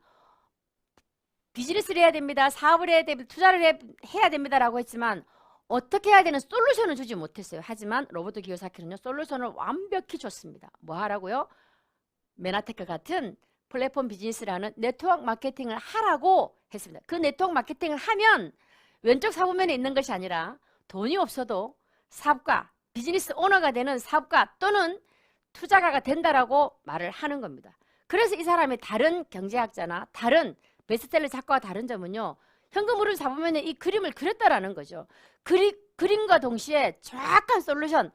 비즈니스를 해야 됩니다. 사업을 해야 됩니다. 투자를 해야 됩니다라고 했지만 어떻게 해야 되는 솔루션을 주지 못했어요. 하지만 로버트 기요사키는요. 솔루션을 완벽히 줬습니다. 뭐 하라고요? 메나테크 같은 플랫폼 비즈니스라는 네트워크 마케팅을 하라고 했습니다. 그 네트워크 마케팅을 하면 왼쪽 사분면에 있는 것이 아니라 돈이 없어도 사업가, 비즈니스 오너가 되는 사업가 또는 투자가가 된다라고 말을 하는 겁니다. 그래서 이 사람이 다른 경제학자나 다른 베스트셀러 작가와 다른 점은요. 현금 흐름 사분면에 이 그림을 그렸다라는 거죠. 그림과 동시에 정확한 솔루션,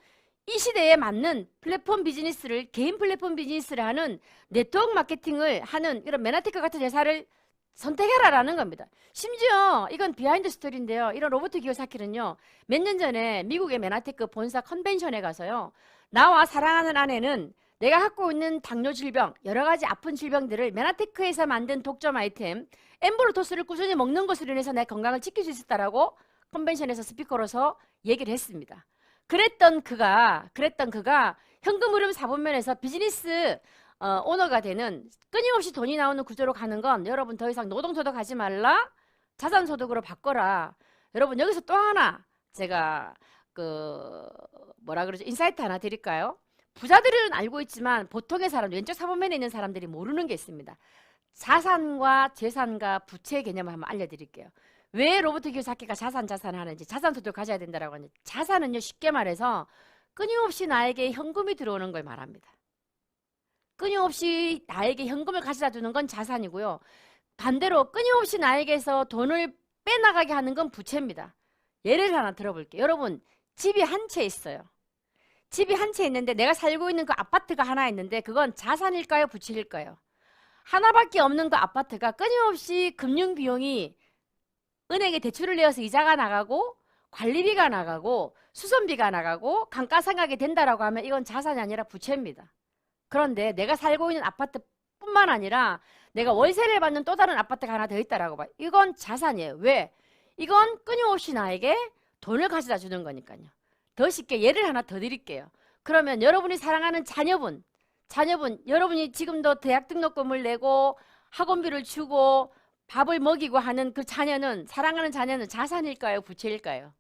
이 시대에 맞는 플랫폼 비즈니스를 개인 플랫폼 비즈니스를 하는 네트워크 마케팅을 하는 이런 메나테크 같은 회사를 선택해라라는 겁니다. 심지어 이건 비하인드 스토리인데요. 이런 로버트 기요사키는요. 몇 년 전에 미국의 메나테크 본사 컨벤션에 가서요. 나와 사랑하는 아내는 내가 갖고 있는 당뇨 질병, 여러 가지 아픈 질병들을 메나테크에서 만든 독점 아이템 엠브로토스를 꾸준히 먹는 것으로 인해서 내 건강을 지킬 수 있었다라고 컨벤션에서 스피커로서 얘기를 했습니다. 그랬던 그가 현금 흐름 사분면에서 비즈니스 오너가 되는 끊임없이 돈이 나오는 구조로 가는 건 여러분 더 이상 노동소득 하지 말라. 자산소득으로 바꿔라. 여러분 여기서 또 하나 제가 뭐라 그러죠? 인사이트 하나 드릴까요? 부자들은 알고 있지만 보통의 사람, 왼쪽 사범면에 있는 사람들이 모르는 게 있습니다. 자산과 재산과 부채의 개념을 한번 알려드릴게요. 왜 로버트 키요사키가 자산을 하는지, 자산소득을 가져야 된다라고 하는지. 자산은요, 쉽게 말해서 끊임없이 나에게 현금이 들어오는 걸 말합니다. 끊임없이 나에게 현금을 가져다 주는 건 자산이고요. 반대로 끊임없이 나에게서 돈을 빼나가게 하는 건 부채입니다. 예를 하나 들어볼게요. 여러분, 집이 한 채 있어요. 집이 한 채 있는데 내가 살고 있는 그 아파트가 하나 있는데 그건 자산일까요? 부채일까요? 하나밖에 없는 그 아파트가 끊임없이 금융비용이 은행에 대출을 내어서 이자가 나가고 관리비가 나가고 수선비가 나가고 감가상각이 된다라고 하면 이건 자산이 아니라 부채입니다. 그런데 내가 살고 있는 아파트뿐만 아니라 내가 월세를 받는 또 다른 아파트가 하나 더 있다라고 봐요. 이건 자산이에요. 왜? 이건 끊임없이 나에게 돈을 가져다 주는 거니까요. 더 쉽게 예를 하나 더 드릴게요. 그러면 여러분이 사랑하는 자녀분, 여러분이 지금도 대학 등록금을 내고 학원비를 주고 밥을 먹이고 하는 그 자녀는, 사랑하는 자녀는 자산일까요? 부채일까요?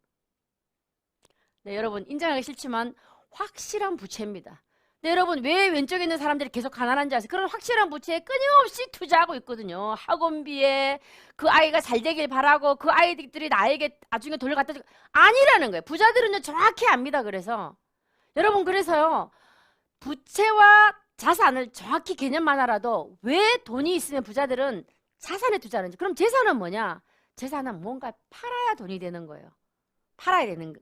네, 여러분 인정하기 싫지만 확실한 부채입니다. 네, 여러분 왜 왼쪽에 있는 사람들이 계속 가난한지 아세요? 그런 확실한 부채에 끊임없이 투자하고 있거든요. 학원비에 그 아이가 잘 되길 바라고 그 아이들이 나에게 나중에 돈을 갖다 주고 아니라는 거예요. 부자들은요 정확히 압니다. 그래서 여러분 그래서요 부채와 자산을 정확히 개념만 알아도 왜 돈이 있으면 부자들은 자산에 투자하는지. 그럼 재산은 뭐냐? 재산은 뭔가 팔아야 돈이 되는 거예요. 팔아야 되는 거.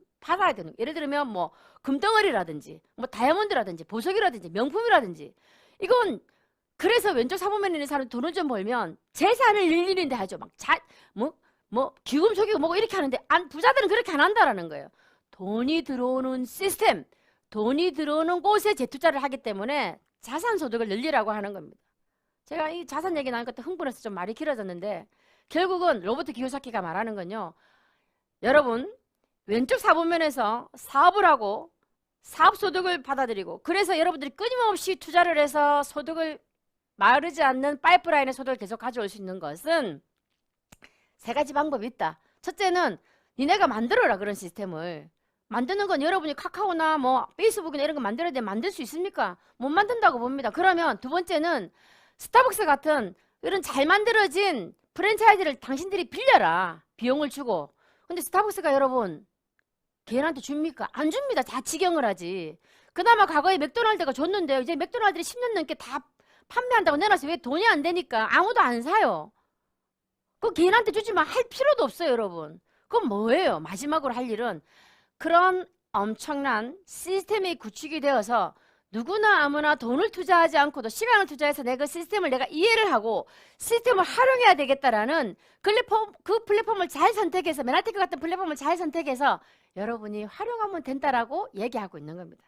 예를 들면 뭐 금덩어리라든지 뭐 다이아몬드라든지 보석이라든지 명품이라든지. 이건 그래서 왼쪽 사범면에 있는 사람이 돈을 좀 벌면 재산을 늘리는데 하죠. 뭐 기금속이고 뭐고 이렇게 하는데 부자들은 그렇게 안 한다라는 거예요. 돈이 들어오는 시스템, 돈이 들어오는 곳에 재투자를 하기 때문에 자산소득을 늘리라고 하는 겁니다. 제가 이 자산 얘기 나니까 또 흥분해서 좀 말이 길어졌는데 결국은 로버트 키요사키가 말하는 건요. 여러분 왼쪽 사범면에서 사업을 하고 사업소득을 받아들이고 그래서 여러분들이 끊임없이 투자를 해서 소득을 마르지 않는 파이프라인의 소득을 계속 가져올 수 있는 것은 세 가지 방법이 있다. 첫째는 니네가 만들어라. 그런 시스템을 만드는 건 여러분이 카카오나 뭐 페이스북이나 이런 거 만들어야 돼. 만들 수 있습니까? 못 만든다고 봅니다. 그러면 두 번째는 스타벅스 같은 이런 잘 만들어진 프랜차이즈를 당신들이 빌려라. 비용을 주고. 근데 스타벅스가 여러분 걔한테 줍니까? 안 줍니다. 다 직영을 하지. 그나마 과거에 맥도날드가 줬는데요. 이제 맥도날드를 10년 넘게 다 판매한다고 내놔서 왜 돈이 안 되니까 아무도 안 사요. 그 걔한테 주지만 할 필요도 없어요, 여러분. 그건 뭐예요? 마지막으로 할 일은 그런 엄청난 시스템이 구축이 되어서 누구나 아무나 돈을 투자하지 않고도 시간을 투자해서 내 그 시스템을 내가 이해를 하고 시스템을 활용해야 되겠다라는 그 플랫폼을 잘 선택해서 메나테크 같은 플랫폼을 잘 선택해서 여러분이 활용하면 된다라고 얘기하고 있는 겁니다.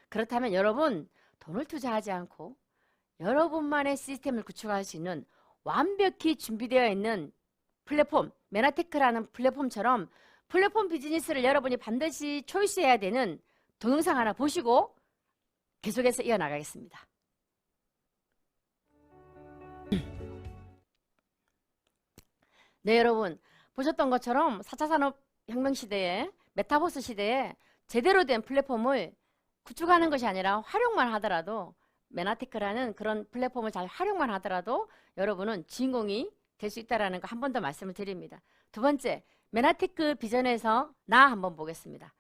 그렇다면 여러분 돈을 투자하지 않고 여러분만의 시스템을 구축할 수 있는 완벽히 준비되어 있는 플랫폼, 메나테크라는 플랫폼처럼 플랫폼 비즈니스를 여러분이 반드시 초이스해야 되는 동영상 하나 보시고 계속해서 이어나가겠습니다. 네, 여러분 보셨던 것처럼 4차 산업혁명 시대에 메타버스 시대에 제대로 된 플랫폼을 구축하는 것이 아니라 활용만 하더라도 메나테크라는 그런 플랫폼을 잘 활용만 하더라도 여러분은 주인공이 될 수 있다는 거 한 번 더 말씀을 드립니다. 두 번째, 메나테크 비전에서 나 한번 보겠습니다.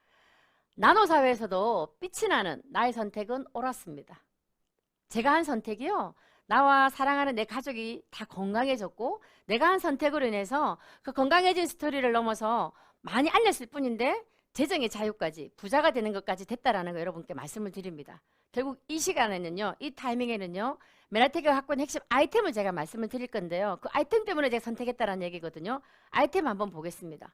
나노사회에서도 빛이 나는 나의 선택은 옳았습니다. 제가 한 선택이요. 나와 사랑하는 내 가족이 다 건강해졌고 내가 한 선택으로 인해서 그 건강해진 스토리를 넘어서 많이 알렸을 뿐인데 재정의 자유까지 부자가 되는 것까지 됐다라는 거 여러분께 말씀을 드립니다. 결국 이 시간에는요. 이 타이밍에는요. 메나테크가 갖고 있는 핵심 아이템을 제가 말씀을 드릴 건데요. 그 아이템 때문에 제가 선택했다라는 얘기거든요. 아이템 한번 보겠습니다.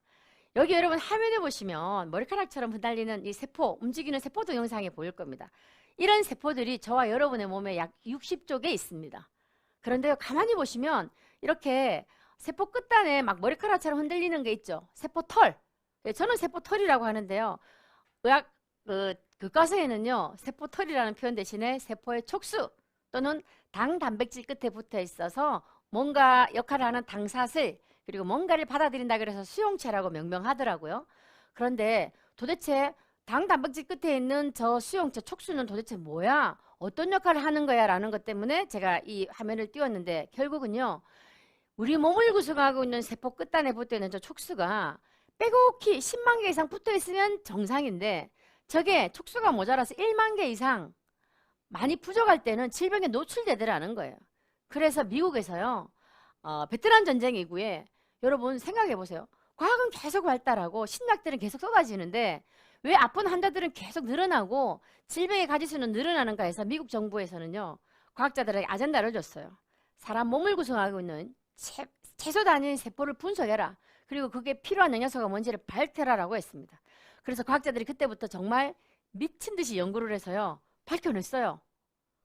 여기 여러분 화면에 보시면 머리카락처럼 흩날리는 이 세포, 움직이는 세포 동영상이 보일 겁니다. 이런 세포들이 저와 여러분의 몸에 약 60조 개 있습니다. 그런데 가만히 보시면 이렇게 세포 끝단에 막 머리카락처럼 흔들리는 게 있죠. 세포털. 저는 세포털이라고 하는데요. 의학 교과서에는요. 세포털이라는 표현 대신에 세포의 촉수 또는 당 단백질 끝에 붙어 있어서 뭔가 역할을 하는 당사슬 그리고 뭔가를 받아들인다 그래서 수용체라고 명명하더라고요. 그런데 도대체 당 단백질 끝에 있는 저 수용체 촉수는 도대체 뭐야? 어떤 역할을 하는 거야? 라는 것 때문에 제가 이 화면을 띄웠는데 결국은요. 우리 몸을 구성하고 있는 세포 끝단에 붙어 있는 저 촉수가 빼곡히 10만 개 이상 붙어 있으면 정상인데 저게 촉수가 모자라서 1만 개 이상 많이 부족할 때는 질병에 노출되더라는 거예요. 그래서 미국에서요. 베트남 전쟁 이후에 여러분 생각해 보세요. 과학은 계속 발달하고 신약들은 계속 쏟아지는데 왜 아픈 환자들은 계속 늘어나고 질병의 가지수는 늘어나는가 해서 미국 정부에서는요. 과학자들에게 아젠다를 줬어요. 사람 몸을 구성하고 있는 채소 단위의 세포를 분석해라. 그리고 그게 필요한 영양소가 뭔지를 밝혀라라고 했습니다. 그래서 과학자들이 그때부터 정말 미친 듯이 연구를 해서요. 밝혀냈어요.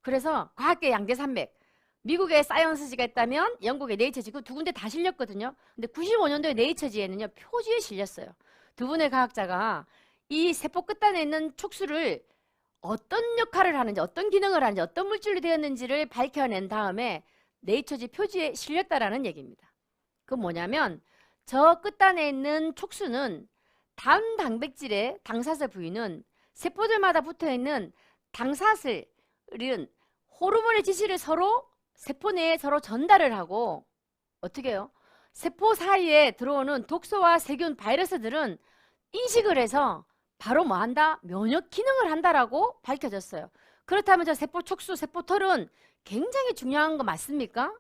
그래서 과학계 양대산맥. 미국의 사이언스지가 있다면 영국의 네이처지 그 두 군데 다 실렸거든요. 근데 95년도에 네이처지에는요. 표지에 실렸어요. 두 분의 과학자가 이 세포 끝단에 있는 촉수를 어떤 역할을 하는지 어떤 기능을 하는지 어떤 물질로 되었는지를 밝혀낸 다음에 네이처지 표지에 실렸다라는 얘기입니다. 그 뭐냐면 저 끝단에 있는 촉수는 단 단백질의 당사슬 부위는 세포들마다 붙어있는 당사슬은 호르몬의 지시를 서로 세포 내에 서로 전달을 하고 어떻게 해요? 세포 사이에 들어오는 독소와 세균, 바이러스들은 인식을 해서 바로 뭐 한다? 면역 기능을 한다라고 밝혀졌어요. 그렇다면 저 세포 촉수, 세포 털은 굉장히 중요한 거 맞습니까?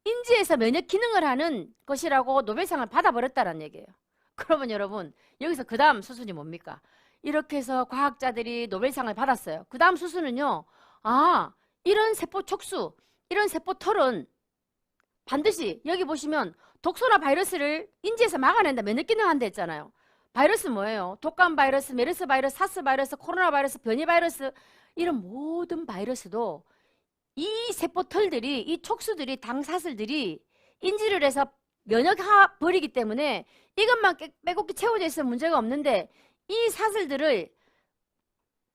인지에서 면역 기능을 하는 것이라고 노벨상을 받아버렸다는 얘기예요. 그러면 여러분 여기서 그 다음 수순이 뭡니까? 이렇게 해서 과학자들이 노벨상을 받았어요. 그 다음 수순은요. 이런 세포 촉수, 이런 세포 털은 반드시 여기 보시면 독소나 바이러스를 인지에서 막아낸다. 면역 기능 한다 했잖아요. 바이러스 뭐예요? 독감 바이러스, 메르스 바이러스, 사스 바이러스, 코로나 바이러스, 변이 바이러스 이런 모든 바이러스도 이 세포 털들이 이 촉수들이 당사슬들이 인지를 해서 면역해 버리기 때문에 이것만 빼곡히 채워져 있으면 문제가 없는데 이 사슬들을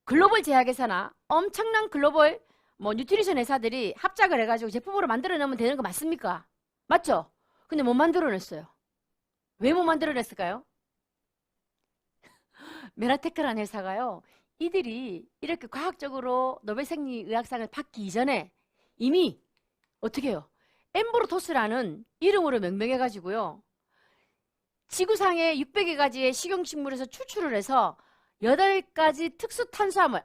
글로벌 제약회사나 엄청난 글로벌 뉴트리션 회사들이 합작을 해가지고 제품으로 만들어내면 되는 거 맞습니까? 맞죠? 근데 못 만들어냈어요. 왜 못 만들어냈을까요? 메라테크라는 회사가요. 이들이 이렇게 과학적으로 노벨 생리의학상을 받기 이전에 이미 어떻게 해요? 엠브로토스라는 이름으로 명명해가지고요. 지구상에 600여 가지의 식용식물에서 추출을 해서 8가지 특수 탄수화물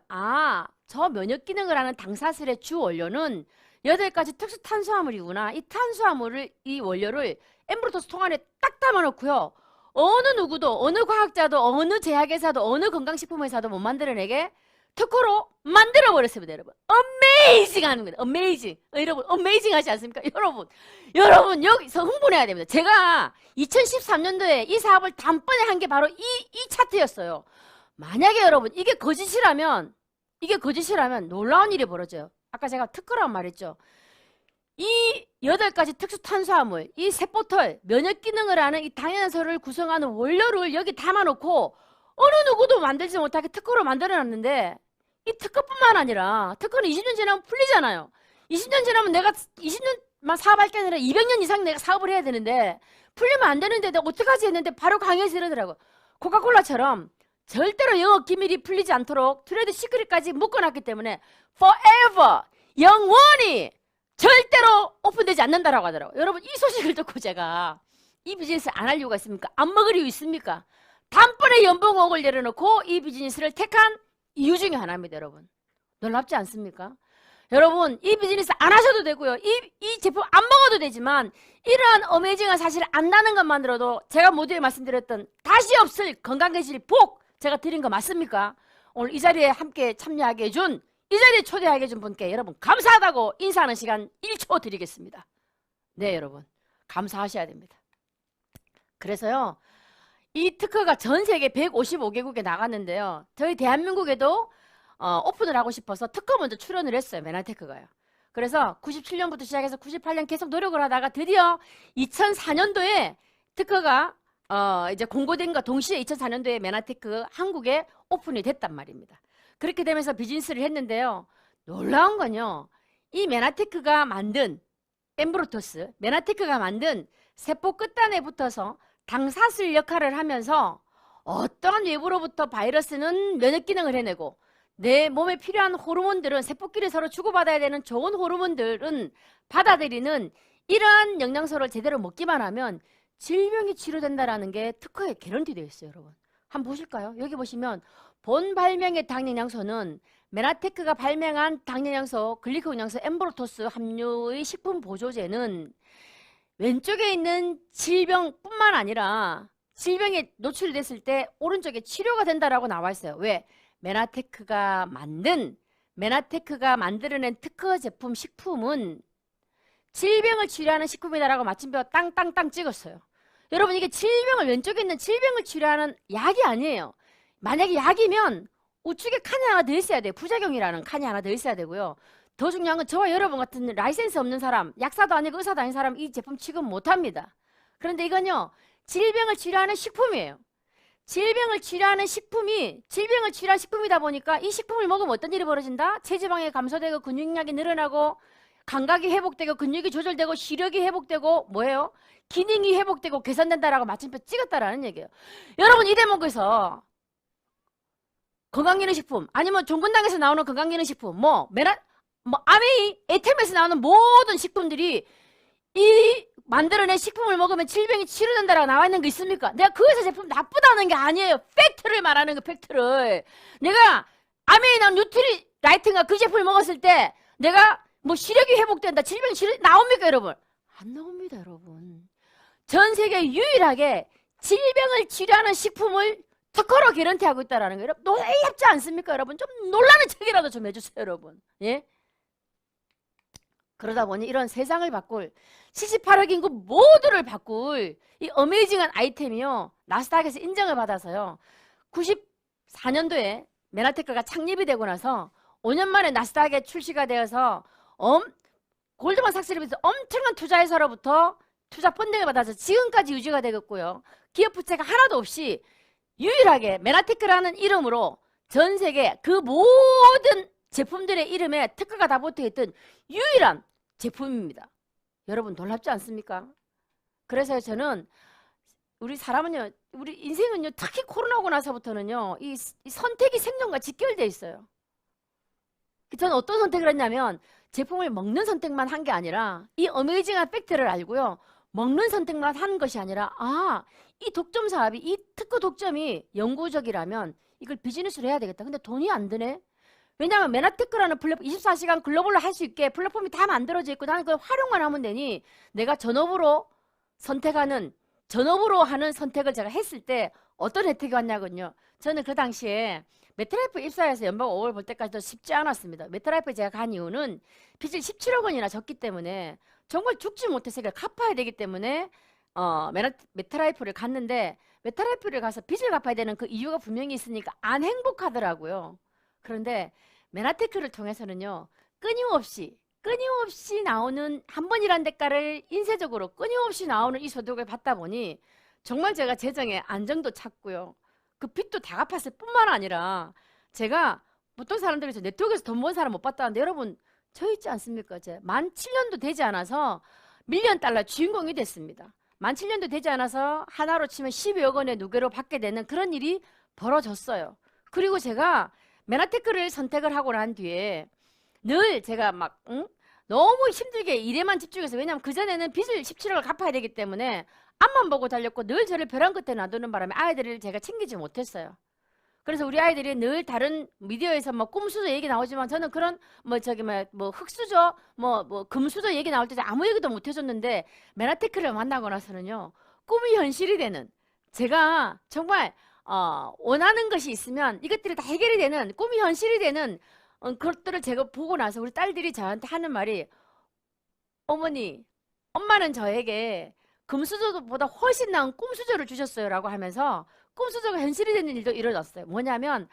저 면역 기능을 하는 당사슬의 주 원료는 8가지 특수 탄수화물이구나. 이 탄수화물을 이 원료를 엠브로토스 통 안에 딱 담아놓고요. 어느 누구도 어느 과학자도 어느 제약회사도 어느 건강식품회사도 못 만들어내게 특허로 만들어버렸습니다. 여러분 어메이징 하는 겁니다. 어메이징. 여러분 어메이징 하지 않습니까? 여러분 여기서 흥분해야 됩니다. 제가 2013년도에 이 사업을 단번에 한 게 바로 이 차트였어요. 만약에 여러분 이게 거짓이라면 놀라운 일이 벌어져요. 아까 제가 특허라고 말했죠. 이 8가지 특수 탄수화물, 이 세포털, 면역 기능을 하는 이 당연소를 구성하는 원료를 여기 담아놓고 어느 누구도 만들지 못하게 특허로 만들어놨는데 이 특허뿐만 아니라 특허는 20년 지나면 풀리잖아요. 20년 지나면 내가 20년만 사업할 게 아니라 200년 이상 내가 사업을 해야 되는데 풀리면 안 되는데 내가 어떡하지 했는데 바로 강요해서 이러더라고. 코카콜라처럼 절대로 영업 기밀이 풀리지 않도록 트레이드 시크릿까지 묶어놨기 때문에 forever 영원히 절대로 오픈되지 않는다라고 하더라고요. 여러분 이 소식을 듣고 제가 이 비즈니스 안 할 이유가 있습니까? 안 먹을 이유 있습니까? 단번에 연봉 5억을 내려놓고 이 비즈니스를 택한 이유 중에 하나입니다. 여러분 놀랍지 않습니까? 여러분 이 비즈니스 안 하셔도 되고요. 이 제품 안 먹어도 되지만 이러한 어메이징한 사실을 안다는 것만으로도 제가 모두에 말씀드렸던 다시 없을 건강개실 복 제가 드린 거 맞습니까? 오늘 이 자리에 함께 참여하게 해준 이 자리에 초대하게 해준 분께 여러분 감사하다고 인사하는 시간 1초 드리겠습니다. 네 여러분 감사하셔야 됩니다. 그래서요 이 특허가 전 세계 155개국에 나갔는데요. 저희 대한민국에도 오픈을 하고 싶어서 특허 먼저 출원을 했어요. 메나테크가요. 그래서 97년부터 시작해서 98년 계속 노력을 하다가 드디어 2004년도에 특허가 이제 공고된과 동시에 2004년도에 메나테크 한국에 오픈이 됐단 말입니다. 그렇게 되면서 비즈니스를 했는데요. 놀라운 건요. 이 메나테크가 만든 엠브로토스, 메나테크가 만든 세포 끝단에 붙어서 당사슬 역할을 하면서 어떠한 외부로부터 바이러스는 면역 기능을 해내고 내 몸에 필요한 호르몬들은 세포끼리 서로 주고받아야 되는 좋은 호르몬들은 받아들이는 이러한 영양소를 제대로 먹기만 하면 질병이 치료된다라는 게 특허에 개런티되어 있어요, 여러분. 한번 보실까요? 여기 보시면 본 발명의 당영양소는 메나테크가 발명한 당영양소 글리코영양소 엠브로토스 함유의 식품 보조제는 왼쪽에 있는 질병뿐만 아니라 질병에 노출됐을 때 오른쪽에 치료가 된다라고 나와 있어요. 왜? 메나테크가 만들어낸 특허 제품 식품은 질병을 치료하는 식품이다라고 마침표 땅땅땅 찍었어요. 여러분, 이게 질병을 왼쪽에 있는 질병을 치료하는 약이 아니에요. 만약에 약이면 우측에 칸이 하나 더 있어야 돼요. 부작용이라는 칸이 하나 더 있어야 되고요. 더 중요한 건 저와 여러분 같은 라이센스 없는 사람, 약사도 아니고 의사도 아닌 사람 이 제품 취급 못합니다. 그런데 이건요, 질병을 치료하는 식품이에요. 질병을 치료하는 식품이다 보니까 이 식품을 먹으면 어떤 일이 벌어진다? 체지방이 감소되고 근육량이 늘어나고 감각이 회복되고 근육이 조절되고 시력이 회복되고 뭐예요? 기능이 회복되고 개선된다라고 마침표 찍었다라는 얘기예요. 여러분, 이 대목에서 건강기능식품 아니면 종근당에서 나오는 건강기능식품 아메이, 에템에서 나오는 모든 식품들이 이 만들어낸 식품을 먹으면 질병이 치료된다라고 나와 있는 거 있습니까? 내가 그 회사 제품 나쁘다는 게 아니에요. 팩트를 말하는 거, 팩트를. 내가 아메이 나온 뉴트리라이트인가 그 제품을 먹었을 때 내가 뭐 시력이 회복된다, 질병이 나옵니까, 여러분? 안 나옵니다, 여러분. 전 세계 유일하게 질병을 치료하는 식품을 특허로 개런티하고 있다는 거예요. 여러분, 놀랍지 않습니까, 여러분? 좀 놀라는 척이라도 좀 해주세요, 여러분. 예? 그러다 보니 이런 세상을 바꿀 78억 인구 모두를 바꿀 이 어메이징한 아이템이요, 나스닥에서 인정을 받아서요, 94년도에 메나테크가 창립이 되고 나서 5년 만에 나스닥에 출시가 되어서 골드만삭스를 비해서 엄청난 투자회사로부터 투자 펀딩을 받아서 지금까지 유지가 되겠고요. 기업 부채가 하나도 없이 유일하게 메나테크라는 이름으로 전 세계 그 모든 제품들의 이름에 특허가 다 붙어있던 유일한 제품입니다. 여러분, 놀랍지 않습니까? 그래서 저는 우리 인생은요, 특히 코로나 오고 나서부터는요, 이 선택이 생존과 직결되어 있어요. 저는 어떤 선택을 했냐면 제품을 먹는 선택만 한 게 아니라 이 어메이징한 팩트를 알고요, 먹는 선택만 한 것이 아니라 이 독점 사업이, 이 특허 독점이 영구적이라면 이걸 비즈니스로 해야 되겠다. 근데 돈이 안 드네. 왜냐하면 메나테크라는 플랫폼 24시간 글로벌로 할 수 있게 플랫폼이 다 만들어져 있고 나는 그걸 활용만 하면 되니 내가 전업으로 하는 선택을 제가 했을 때 어떤 혜택이 왔냐군요. 저는 그 당시에 메트라이프 입사해서 연봉 5월 벌 때까지도 쉽지 않았습니다. 메트라이프에 제가 간 이유는 빚을 17억 원이나 졌기 때문에 정말 죽지 못해서 이걸 갚아야 되기 때문에 메트라이프를 갔는데, 메트라이프를 가서 빚을 갚아야 되는 그 이유가 분명히 있으니까 안 행복하더라고요. 그런데 메나테크를 통해서는요, 끊임없이 나오는 한 번이란 대가를 인쇄적으로 끊임없이 나오는 이 소득을 받다 보니 정말 제가 재정에 안정도 찾고요, 그 빚도 다 갚았을 뿐만 아니라 제가 보통 사람들이 네트워크에서 돈 번 사람 못 봤다는데 여러분, 저 있지 않습니까? 만 7년도 되지 않아서 밀리언 달러 주인공이 됐습니다. 만 7년도 되지 않아서 하나로 치면 12억 원의 누계로 받게 되는 그런 일이 벌어졌어요. 그리고 제가 메나테크를 선택을 하고 난 뒤에 늘 제가 너무 힘들게 일에만 집중해서, 왜냐하면 그전에는 빚을 17억을 갚아야 되기 때문에 앞만 보고 달렸고 늘 저를 벼랑 끝에 놔두는 바람에 아이들을 제가 챙기지 못했어요. 그래서 우리 아이들이 늘 다른 미디어에서 꿈수저 얘기 나오지만 저는 그런 흙수저 금수저 얘기 나올 때 아무 얘기도 못 해줬는데, 메나테크를 만나고 나서는요, 꿈이 현실이 되는, 제가 정말 원하는 것이 있으면 이것들이 다 해결이 되는, 꿈이 현실이 되는 그것들을 제가 보고 나서 우리 딸들이 저한테 하는 말이, 어머니, 엄마는 저에게 금수저보다 훨씬 나은 꿈수저를 주셨어요 라고 하면서 꿈수저가 현실이 되는 일도 일어났어요. 뭐냐면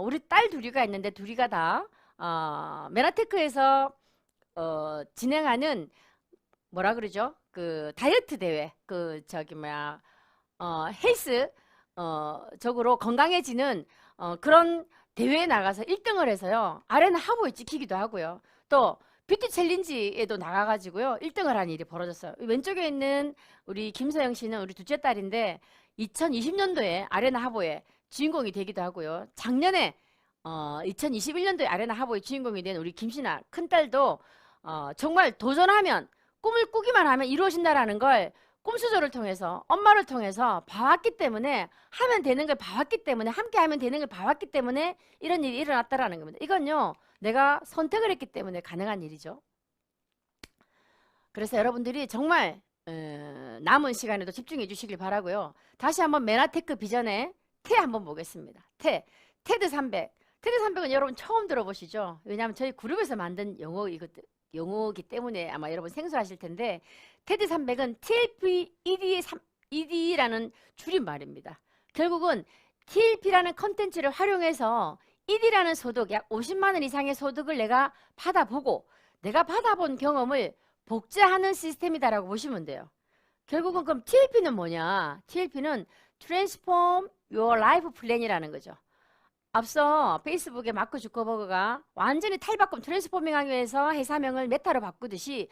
우리 딸 둘이가 있는데 둘이가 다 메나테크에서 진행하는 뭐라 그러죠? 그 다이어트 대회, 헬스 적으로 건강해지는 그런 대회에 나가서 1등을 해서요, 아래는 하부에 찍히기도 하고요, 또 뷰티 챌린지에도 나가가지고요 1등을 한 일이 벌어졌어요. 왼쪽에 있는 우리 김서영 씨는 우리 둘째 딸인데 2020년도에 아레나 하보의 주인공이 되기도 하고요. 작년에 2021년도에 아레나 하보의 주인공이 된 우리 김신아 큰딸도 정말 도전하면 꿈을 꾸기만 하면 이루어진다라는 걸 꿈수조를 통해서 엄마를 통해서 봐왔기 때문에 하면 되는 걸 봐왔기 때문에 함께 하면 되는 걸 봐왔기 때문에 이런 일이 일어났다라는 겁니다. 이건요 내가 선택을 했기 때문에 가능한 일이죠. 그래서 여러분들이 정말 남은 시간에도 집중해 주시길 바라고요. 다시 한번 메나테크 비전의 태 한번 보겠습니다. 테드 300. 테드 300은 여러분 처음 들어보시죠? 왜냐하면 저희 그룹에서 만든 용어이기 때문에 아마 여러분 생소하실 텐데 테드 300은 TLP ED라는 줄임말입니다. 결국은 TLP라는 컨텐츠를 활용해서 ED라는 소득, 약 50만 원 이상의 소득을 내가 받아보고 내가 받아본 경험을 복제하는 시스템이다라고 보시면 돼요. 결국은 그럼 TLP는 뭐냐? TLP는 Transform Your Life Plan이라는 거죠. 앞서 페이스북에 마크 주커버그가 완전히 탈바꿈 트랜스포밍하기 위해서 회사명을 메타로 바꾸듯이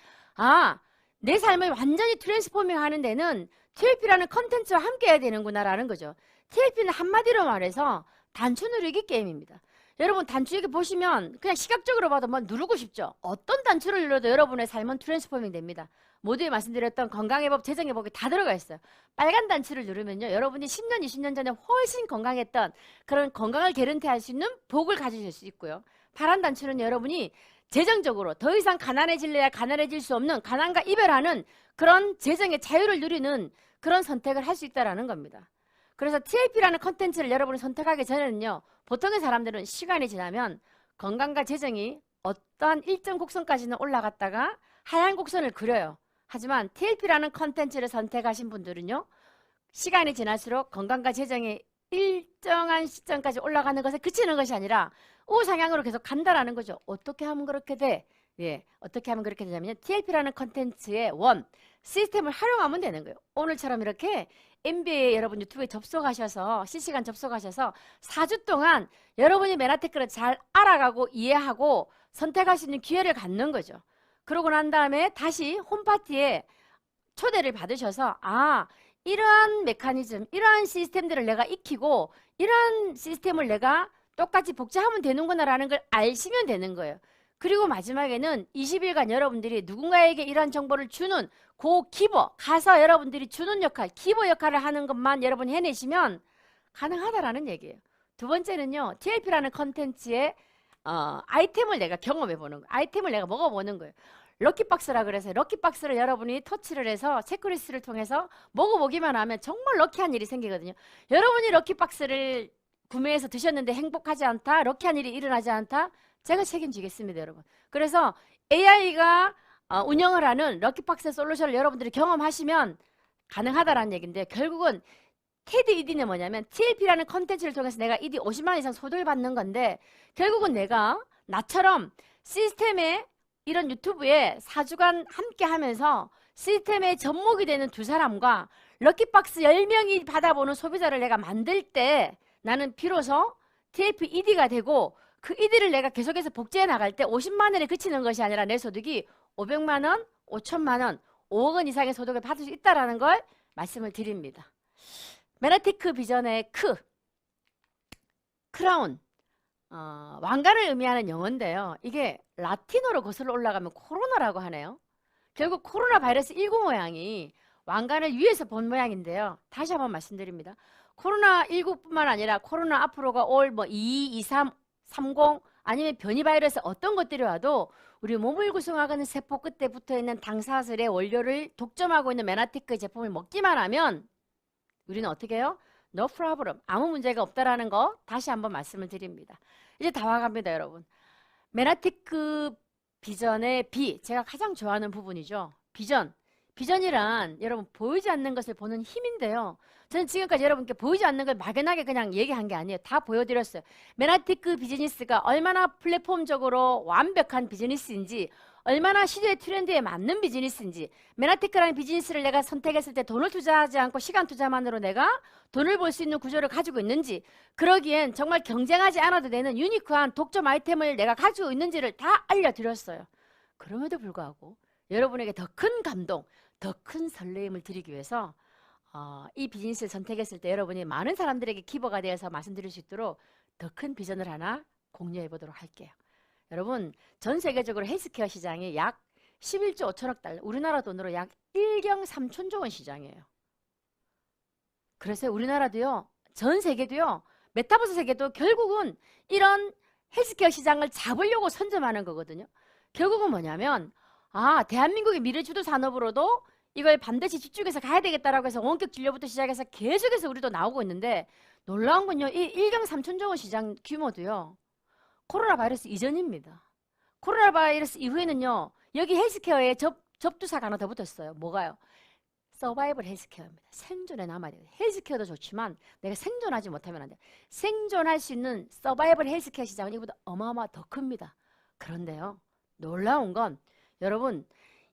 내 삶을 완전히 트랜스포밍 하는 데는 TLP라는 컨텐츠와 함께 해야 되는구나 라는 거죠. TLP는 한마디로 말해서 단추 누르기 게임입니다. 여러분 단추 이렇게 보시면 그냥 시각적으로 봐도 뭐 누르고 싶죠. 어떤 단추를 눌러도 여러분의 삶은 트랜스포밍 됩니다. 모두에 말씀드렸던 건강의 법, 재정의 법이 다 들어가 있어요. 빨간 단추를 누르면요. 여러분이 10년, 20년 전에 훨씬 건강했던 그런 건강을 개런티할 수 있는 복을 가지실 수 있고요. 파란 단추는 여러분이 재정적으로 더 이상 가난해질래야 가난해질 수 없는 가난과 이별하는 그런 재정의 자유를 누리는 그런 선택을 할 수 있다는 겁니다. 그래서 TLP라는 컨텐츠를 여러분이 선택하기 전에는요. 보통의 사람들은 시간이 지나면 건강과 재정이 어떠한 일정 곡선까지는 올라갔다가 하얀 곡선을 그려요. 하지만 TLP라는 컨텐츠를 선택하신 분들은요. 시간이 지날수록 건강과 재정이 일정한 시점까지 올라가는 것에 그치는 것이 아니라 우상향으로 계속 간다라는 거죠. 어떻게 하면 그렇게 돼? 어떻게 하면 그렇게 되냐면요. TLP라는 컨텐츠의 시스템을 활용하면 되는 거예요. 오늘처럼 이렇게 MBA 여러분 유튜브에 접속하셔서 실시간 접속하셔서 4주 동안 여러분이 메나테크를 잘 알아가고 이해하고 선택할 수 있는 기회를 갖는 거죠. 그러고 난 다음에 다시 홈파티에 초대를 받으셔서 이러한 메커니즘, 이러한 시스템들을 내가 익히고 이러한 시스템을 내가 똑같이 복제하면 되는구나 라는 걸 아시면 되는 거예요. 그리고 마지막에는 20일간 여러분들이 누군가에게 이러한 정보를 주는 그 기버, 가서 여러분들이 주는 역할, 기버 역할을 하는 것만 여러분 해내시면 가능하다라는 얘기예요. 두 번째는요. TLP라는 컨텐츠의 아이템을 내가 경험해 보는 거예요. 아이템을 내가 먹어보는 거예요. 럭키박스라 그래서 럭키박스를 여러분이 터치를 해서 체크리스트를 통해서 먹어보기만 하면 정말 럭키한 일이 생기거든요. 여러분이 럭키박스를 구매해서 드셨는데 행복하지 않다, 럭키한 일이 일어나지 않다, 제가 책임지겠습니다, 여러분. 그래서 AI가 운영을 하는 럭키박스 솔루션을 여러분들이 경험하시면 가능하다라는 얘기인데 결국은 테드 ED는 뭐냐면 TLP라는 컨텐츠를 통해서 내가 ED 50만 원 이상 소득을 받는 건데 결국은 내가 나처럼 시스템에 이런 유튜브에 4주간 함께 하면서 시스템의 접목이 되는 두 사람과 럭키박스 10명이 받아보는 소비자를 내가 만들 때 나는 비로소 TLP ED가 되고 그 ED를 내가 계속해서 복제해 나갈 때 50만 원에 그치는 것이 아니라 내 소득이 500만 원, 5천만 원, 5억 원 이상의 소득을 받을 수 있다는 걸 말씀을 드립니다. 메나테크 비전의 크라운, 왕관을 의미하는 영어인데요. 이게 라틴어로 거슬러 올라가면 코로나라고 하네요. 결국 코로나 바이러스 19 모양이 왕관을 위에서 본 모양인데요. 다시 한번 말씀드립니다. 코로나19뿐만 아니라 코로나 앞으로가 올 2, 2, 3, 30 아니면 변이 바이러스 어떤 것들이 와도 우리 몸을 구성하는 세포 끝에 붙어있는 당사슬의 원료를 독점하고 있는 메나테크 제품을 먹기만 하면 우리는 어떻게 해요? No problem. 아무 문제가 없다라는 거 다시 한번 말씀을 드립니다. 이제 다 와갑니다, 여러분. 메나테크 비전의 B, 제가 가장 좋아하는 부분이죠. 비전이란 여러분 보이지 않는 것을 보는 힘인데요. 저는 지금까지 여러분께 보이지 않는 걸 막연하게 그냥 얘기한 게 아니에요. 다 보여드렸어요. 메나테크 비즈니스가 얼마나 플랫폼적으로 완벽한 비즈니스인지, 얼마나 시대의 트렌드에 맞는 비즈니스인지, 메나테크라는 비즈니스를 내가 선택했을 때 돈을 투자하지 않고 시간 투자만으로 내가 돈을 벌 수 있는 구조를 가지고 있는지, 그러기엔 정말 경쟁하지 않아도 되는 유니크한 독점 아이템을 내가 가지고 있는지를 다 알려드렸어요. 그럼에도 불구하고 여러분에게 더 큰 감동, 더 큰 설레임을 드리기 위해서 이 비즈니스를 선택했을 때 여러분이 많은 사람들에게 기버가 되어서 말씀드릴 수 있도록 더 큰 비전을 하나 공유해 보도록 할게요. 여러분, 전 세계적으로 헬스케어 시장이 약 11조 5천억 달러, 우리나라 돈으로 약 1경 3천조 원 시장이에요. 그래서 우리나라도요, 전 세계도요, 메타버스 세계도 결국은 이런 헬스케어 시장을 잡으려고 선점하는 거거든요. 결국은 뭐냐면 대한민국의 미래 주도 산업으로도 이걸 반드시 집중해서 가야 되겠다라고 해서 원격 진료부터 시작해서 계속해서 우리도 나오고 있는데, 놀라운 건요, 이 1경 3천조 원 시장 규모도요, 코로나 바이러스 이전입니다. 코로나 바이러스 이후에는요, 여기 헬스케어에 접두사가 하나 더 붙었어요. 뭐가요? 서바이벌 헬스케어입니다. 생존에 남아야 돼요. 헬스케어도 좋지만 내가 생존하지 못하면 안 돼요. 생존할 수 있는 서바이벌 헬스케어 시장은 이보다 어마어마 더 큽니다. 그런데요, 놀라운 건 여러분,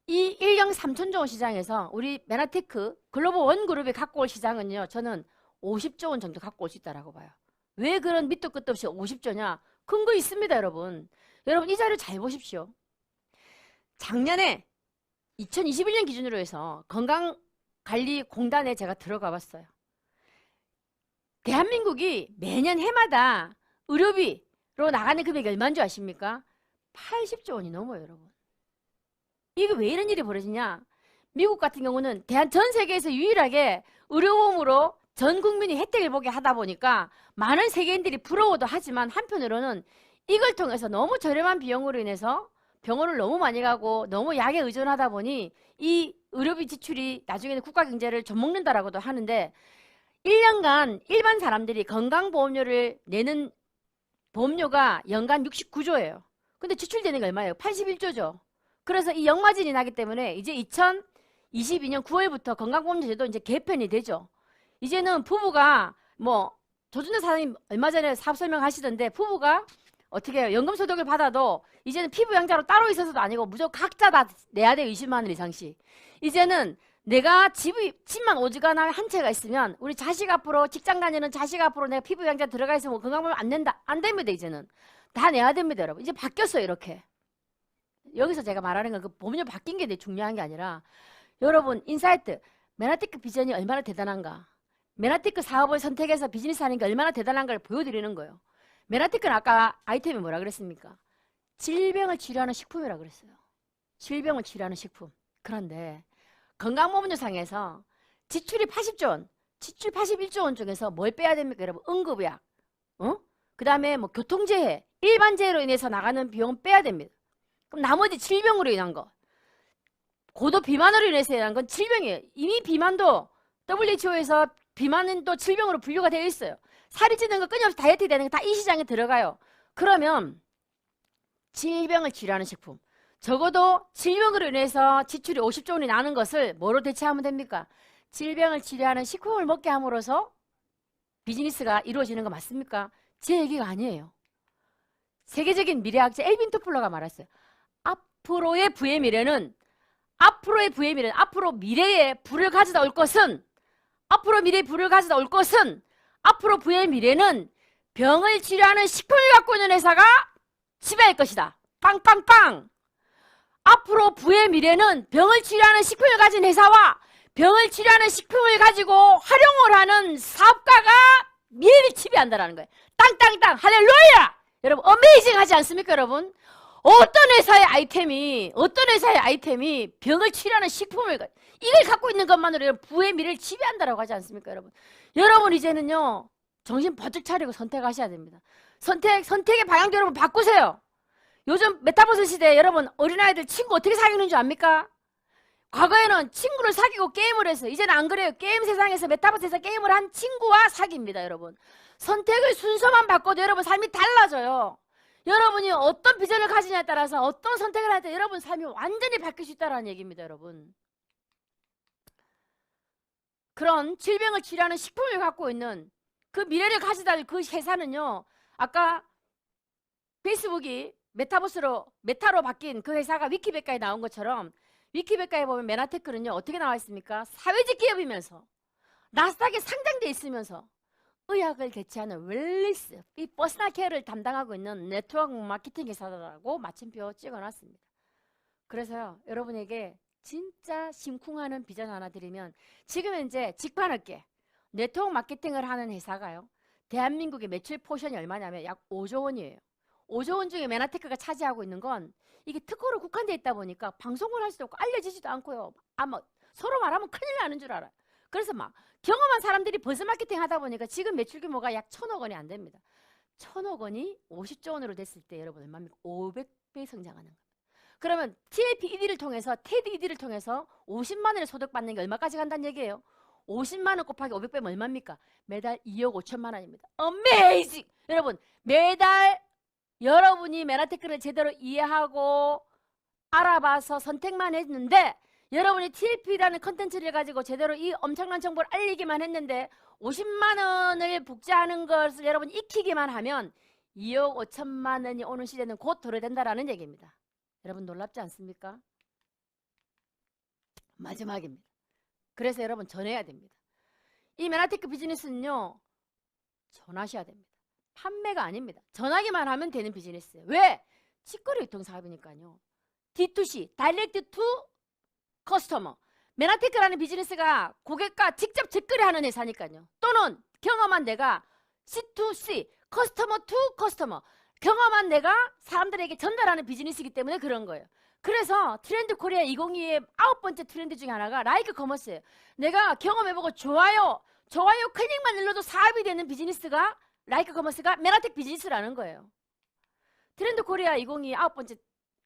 이 1경 3천조 원 시장에서 우리 메나테크 글로벌 원그룹이 갖고 올 시장은요, 저는 50조 원 정도 갖고 올 수 있다고 봐요. 왜 그런 밑도 끝도 없이 50조냐? 근거 있습니다, 여러분. 여러분, 이 자료 잘 보십시오. 작년에 2021년 기준으로 해서 건강관리공단에 제가 들어가 봤어요. 대한민국이 매년 해마다 의료비로 나가는 금액이 얼마인 줄 아십니까? 80조 원이 넘어요, 여러분. 이게 왜 이런 일이 벌어지냐? 미국 같은 경우는 전 세계에서 유일하게 의료보험으로 전 국민이 혜택을 보게 하다 보니까 많은 세계인들이 부러워도 하지만, 한편으로는 이걸 통해서 너무 저렴한 비용으로 인해서 병원을 너무 많이 가고 너무 약에 의존하다 보니 이 의료비 지출이 나중에는 국가 경제를 좀먹는다라고도 하는데, 1년간 일반 사람들이 건강보험료를 내는 보험료가 연간 69조예요. 근데 지출되는 게 얼마예요? 81조죠. 그래서 이 역마진이 나기 때문에 이제 2022년 9월부터 건강보험료 제도 이제 개편이 되죠. 이제는 부부가 조준호 사장님 얼마 전에 사업 설명하시던데, 부부가 어떻게 해요? 연금소득을 받아도 이제는 피부양자로 따로 있어서도 아니고 무조건 각자 다 내야 돼요. 20만 원 이상씩. 이제는 내가 집만 오지간하면 한 채가 있으면 우리 자식 앞으로, 직장 다니는 자식 앞으로 내가 피부양자 들어가 있으면 건강보험 안 낸다. 안 됩니다. 이제는 다 내야 됩니다, 여러분. 이제 바뀌었어요, 이렇게. 여기서 제가 말하는 건 그 보험료 바뀐 게 중요한 게 아니라, 여러분, 인사이트 메나테크 비전이 얼마나 대단한가, 메나테크 사업을 선택해서 비즈니스 하는 게 얼마나 대단한가를 보여드리는 거예요. 메나테크는 아까 아이템이 뭐라 그랬습니까? 질병을 치료하는 식품이라 그랬어요. 질병을 치료하는 식품. 그런데 건강보험료상에서 지출이 80조 원, 지출 81조 원 중에서 뭘 빼야 됩니까, 여러분? 응급약, 그 다음에 교통재해, 일반재해로 인해서 나가는 비용 빼야 됩니다. 그럼 나머지 질병으로 인한 거, 고도 비만으로 인해서 인한 건 질병이에요. 이미 비만도 WHO에서 비만은 또 질병으로 분류가 되어 있어요. 살이 찌는 거, 끊임없이 다이어트 되는 거 다 이 시장에 들어가요. 그러면 질병을 치료하는 식품, 적어도 질병으로 인해서 지출이 50조 원이 나는 것을 뭐로 대체하면 됩니까? 질병을 치료하는 식품을 먹게 함으로써 비즈니스가 이루어지는 거 맞습니까? 제 얘기가 아니에요. 세계적인 미래학자 엘빈 토플러가 말했어요. 앞으로 미래의 부를 가져다 올 것은, 앞으로 부의 미래는 병을 치료하는 식품을 갖고 있는 회사가 지배할 것이다. 빵빵빵. 앞으로 부의 미래는 병을 치료하는 식품을 가진 회사와 병을 치료하는 식품을 가지고 활용을 하는 사업가가 미래를 지배한다는 거예요. 땅땅땅. 할렐루야. 여러분, 어메이징 하지 않습니까, 여러분? 어떤 회사의 아이템이 병을 치료하는 식품을, 이걸 갖고 있는 것만으로 부의 미래를 지배한다라고 하지 않습니까, 여러분? 여러분, 이제는요, 정신 번쩍 차리고 선택하셔야 됩니다. 선택의 방향도 여러분 바꾸세요. 요즘 메타버스 시대에 여러분, 어린아이들 친구 어떻게 사귀는 줄 압니까? 과거에는 친구를 사귀고 게임을 했어요. 이제는 안 그래요. 게임 세상에서, 메타버스에서 게임을 한 친구와 사귀입니다, 여러분. 선택을 순서만 바꿔도 여러분 삶이 달라져요. 여러분이 어떤 비전을 가지냐에 따라서, 어떤 선택을 할 때 여러분 삶이 완전히 바뀔 수 있다는 얘기입니다, 여러분. 그런 질병을 치료하는 식품을 갖고 있는 그 미래를 가져다 줄 그 회사는요, 아까 페이스북이 메타로 바뀐 그 회사가 위키백과에 나온 것처럼, 위키백과에 보면 메나테크는요, 어떻게 나와 있습니까? 사회적 기업이면서 나스닥에 상장돼 있으면서 의학을 개최하는 웰리스, 이 퍼스널 케어를 담당하고 있는 네트워크 마케팅 회사라고 마침표 찍어놨습니다. 그래서요, 여러분에게 진짜 심쿵하는 비전 하나 드리면, 지금 현재 직관할게 네트워크 마케팅을 하는 회사가요, 대한민국의 매출 포션이 얼마냐면 약 5조 원이에요. 5조 원 중에 메나테크가 차지하고 있는 건, 이게 특허로 국한돼 있다 보니까 방송을 할 수도 없고 알려지지도 않고요. 아마 서로 말하면 큰일 나는 줄 알아요. 그래서 막 경험한 사람들이 버즈 마케팅 하다 보니까 지금 매출 규모가 약 1,000억 원이 안 됩니다. 1,000억 원이 50조 원으로 됐을 때 여러분 얼마입니까? 500배 성장하는 거예요. 그러면 TLP-ED를 통해서, TED-ED를 통해서 50만 원의 소득 받는 게 얼마까지 간다는 얘기예요? 50만 원 곱하기 500배면 얼마입니까? 매달 2억 5천만 원입니다. 어메이징! 여러분, 매달 여러분이 메나테크를 제대로 이해하고 알아봐서 선택만 했는데, 여러분이 TLP라는 컨텐츠를 가지고 제대로 이 엄청난 정보를 알리기만 했는데 50만 원을 복제하는 것을 여러분 익히기만 하면 2억 5천만 원이 오는 시대는 곧 도래된다라는 얘기입니다. 여러분 놀랍지 않습니까? 마지막입니다. 그래서 여러분 전해야 됩니다. 이 메나테크 비즈니스는요, 전하셔야 됩니다. 판매가 아닙니다. 전하기만 하면 되는 비즈니스예요. 왜? 직거래 유통 사업이니까요. D2C, 다이렉트 투 커스터머. 메나테크라는 비즈니스가 고객과 직접 직거래하는 회사니까요. 또는 경험한 내가 C2C, 커스터머 투 커스터머. 경험한 내가 사람들에게 전달하는 비즈니스이기 때문에 그런 거예요. 그래서 트렌드 코리아 2022의 9번째 트렌드 중에 하나가 라이크 커머스예요. 내가 경험해보고 좋아요 클릭만 눌러도 사업이 되는 비즈니스가, 라이크 커머스가 메나텍 비즈니스라는 거예요. 트렌드 코리아 2022 9번째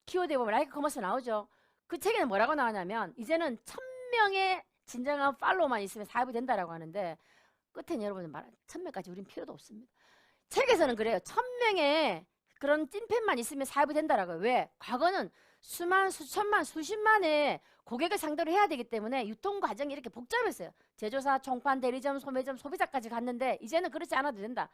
키워드에 보면 라이크 커머스 나오죠. 그 책에는 뭐라고 나오냐면, 이제는 1,000명의 진정한 팔로우만 있으면 사업이 된다라고 하는데, 끝에는 여러분이 말한 1,000명까지 우린 필요도 없습니다. 책에서는 그래요. 1,000명의 그런 찐팬만 있으면 사업이 된다라고요. 왜? 과거는 수만, 수천만, 수십만의 고객을 상대로 해야 되기 때문에 유통 과정이 이렇게 복잡했어요. 제조사, 총판, 대리점, 소매점, 소비자까지 갔는데 이제는 그렇지 않아도 된다.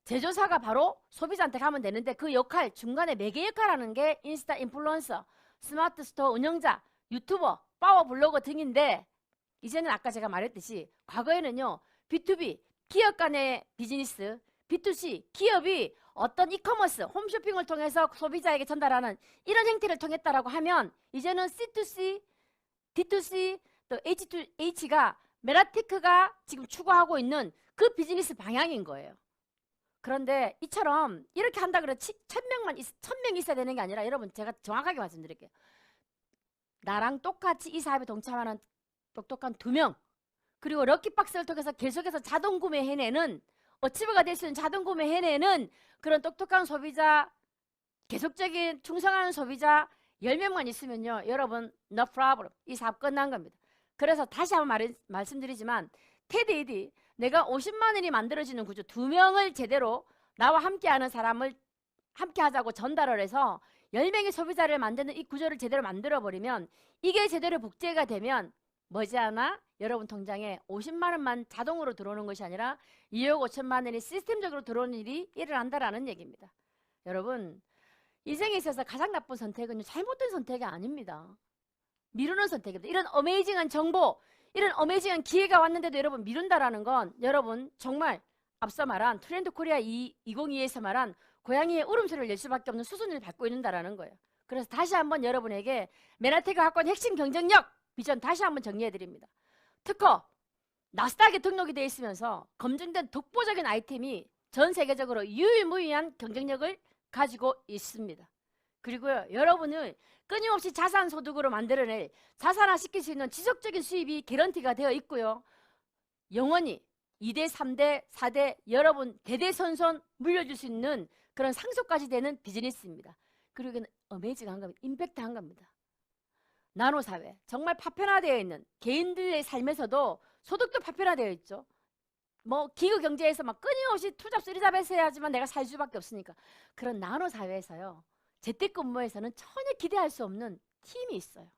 제조사가 바로 소비자한테 가면 되는데, 그 역할, 중간에 매개 역할하는 게 인스타 인플루언서, 스마트 스토어 운영자, 유튜버, 파워 블로거 등인데, 이제는 아까 제가 말했듯이 과거에는요, B2B, 기업 간의 비즈니스, B2C, 기업이 어떤 이커머스, 홈쇼핑을 통해서 소비자에게 전달하는 이런 행태를 통했다라고 하면, 이제는 C2C, D2C, 또 H2H가 메나테크가 지금 추구하고 있는 그 비즈니스 방향인 거예요. 그런데 이처럼 이렇게 한다 그래 1,000명 있어야 되는 게 아니라, 여러분 제가 정확하게 말씀드릴게요. 나랑 똑같이 이 사업에 동참하는 똑똑한 2명, 그리고 럭키박스를 통해서 계속해서 자동 구매 해내는, 어치버가 될 수 있는 자동 구매 해내는 그런 똑똑한 소비자, 계속적인 충성하는 소비자 10명만 있으면요, 여러분 no problem, 이 사업 끝난 겁니다. 그래서 다시 한번 말씀드리지만, 테디 내가 50만 원이 만들어지는 구조, 2명을 제대로 나와 함께하는 사람을 함께 하자고 전달을 해서 10명의 소비자를 만드는 이 구조를 제대로 만들어버리면, 이게 제대로 복제가 되면 머지않아 여러분 통장에 50만 원만 자동으로 들어오는 것이 아니라 2억 5천만 원이 시스템적으로 들어오는 일이 일어난다라는 얘기입니다. 여러분, 인생에 있어서 가장 나쁜 선택은 잘못된 선택이 아닙니다. 미루는 선택입니다. 이런 어메이징한 정보, 이런 어메이징한 기회가 왔는데도 여러분 미룬다라는 건, 여러분 정말 앞서 말한 트렌드 코리아 2022에서 말한 고양이의 울음소리를 낼 수밖에 없는 수순을 밟고 있는다라는 거예요. 그래서 다시 한번 여러분에게 메나테크가 갖고 있는 핵심 경쟁력 비전 다시 한번 정리해 드립니다. 특허, 나스닥에 등록이 되어 있으면서 검증된 독보적인 아이템이 전 세계적으로 유일무이한 경쟁력을 가지고 있습니다. 그리고요, 여러분을 끊임없이 자산 소득으로 만들어낼, 자산화시킬 수 있는 지속적인 수입이 개런티가 되어 있고요, 영원히 2대, 3대, 4대 여러분 대대손손 물려줄 수 있는 그런 상속까지 되는 비즈니스입니다. 그리고 이건 어메이징한 겁니다. 임팩트한 겁니다. 나노사회, 정말 파편화되어 있는 개인들의 삶에서도 소득도 파편화되어 있죠. 뭐 기후 경제에서 막 끊임없이 투잡 쓰리잡에서 해야지만 내가 살 수밖에 없으니까. 그런 나노사회에서요, 재택근무에서는 전혀 기대할 수 없는 팀이 있어요.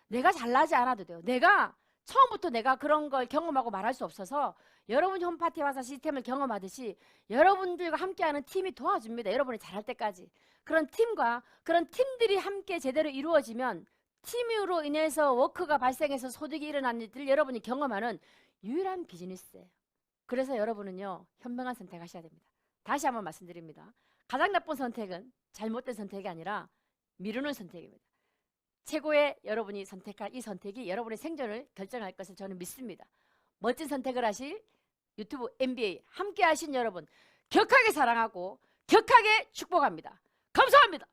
내가 잘나지 않아도 돼요. 내가 처음부터 내가 그런 걸 경험하고 말할 수 없어서, 여러분이 홈파티에 와서 시스템을 경험하듯이 여러분들과 함께하는 팀이 도와줍니다. 여러분이 잘할 때까지. 그런 팀과 그런 팀들이 함께 제대로 이루어지면 팀으로 인해서 워크가 발생해서 소득이 일어나는 일들을 여러분이 경험하는 유일한 비즈니스예요. 그래서 여러분은요, 현명한 선택하셔야 됩니다. 다시 한번 말씀드립니다. 가장 나쁜 선택은 잘못된 선택이 아니라 미루는 선택입니다. 최고의 여러분이 선택할 이 선택이 여러분의 생존을 결정할 것을 저는 믿습니다. 멋진 선택을 하실 유튜브 MBA 함께 하신 여러분 격하게 사랑하고 격하게 축복합니다. 감사합니다.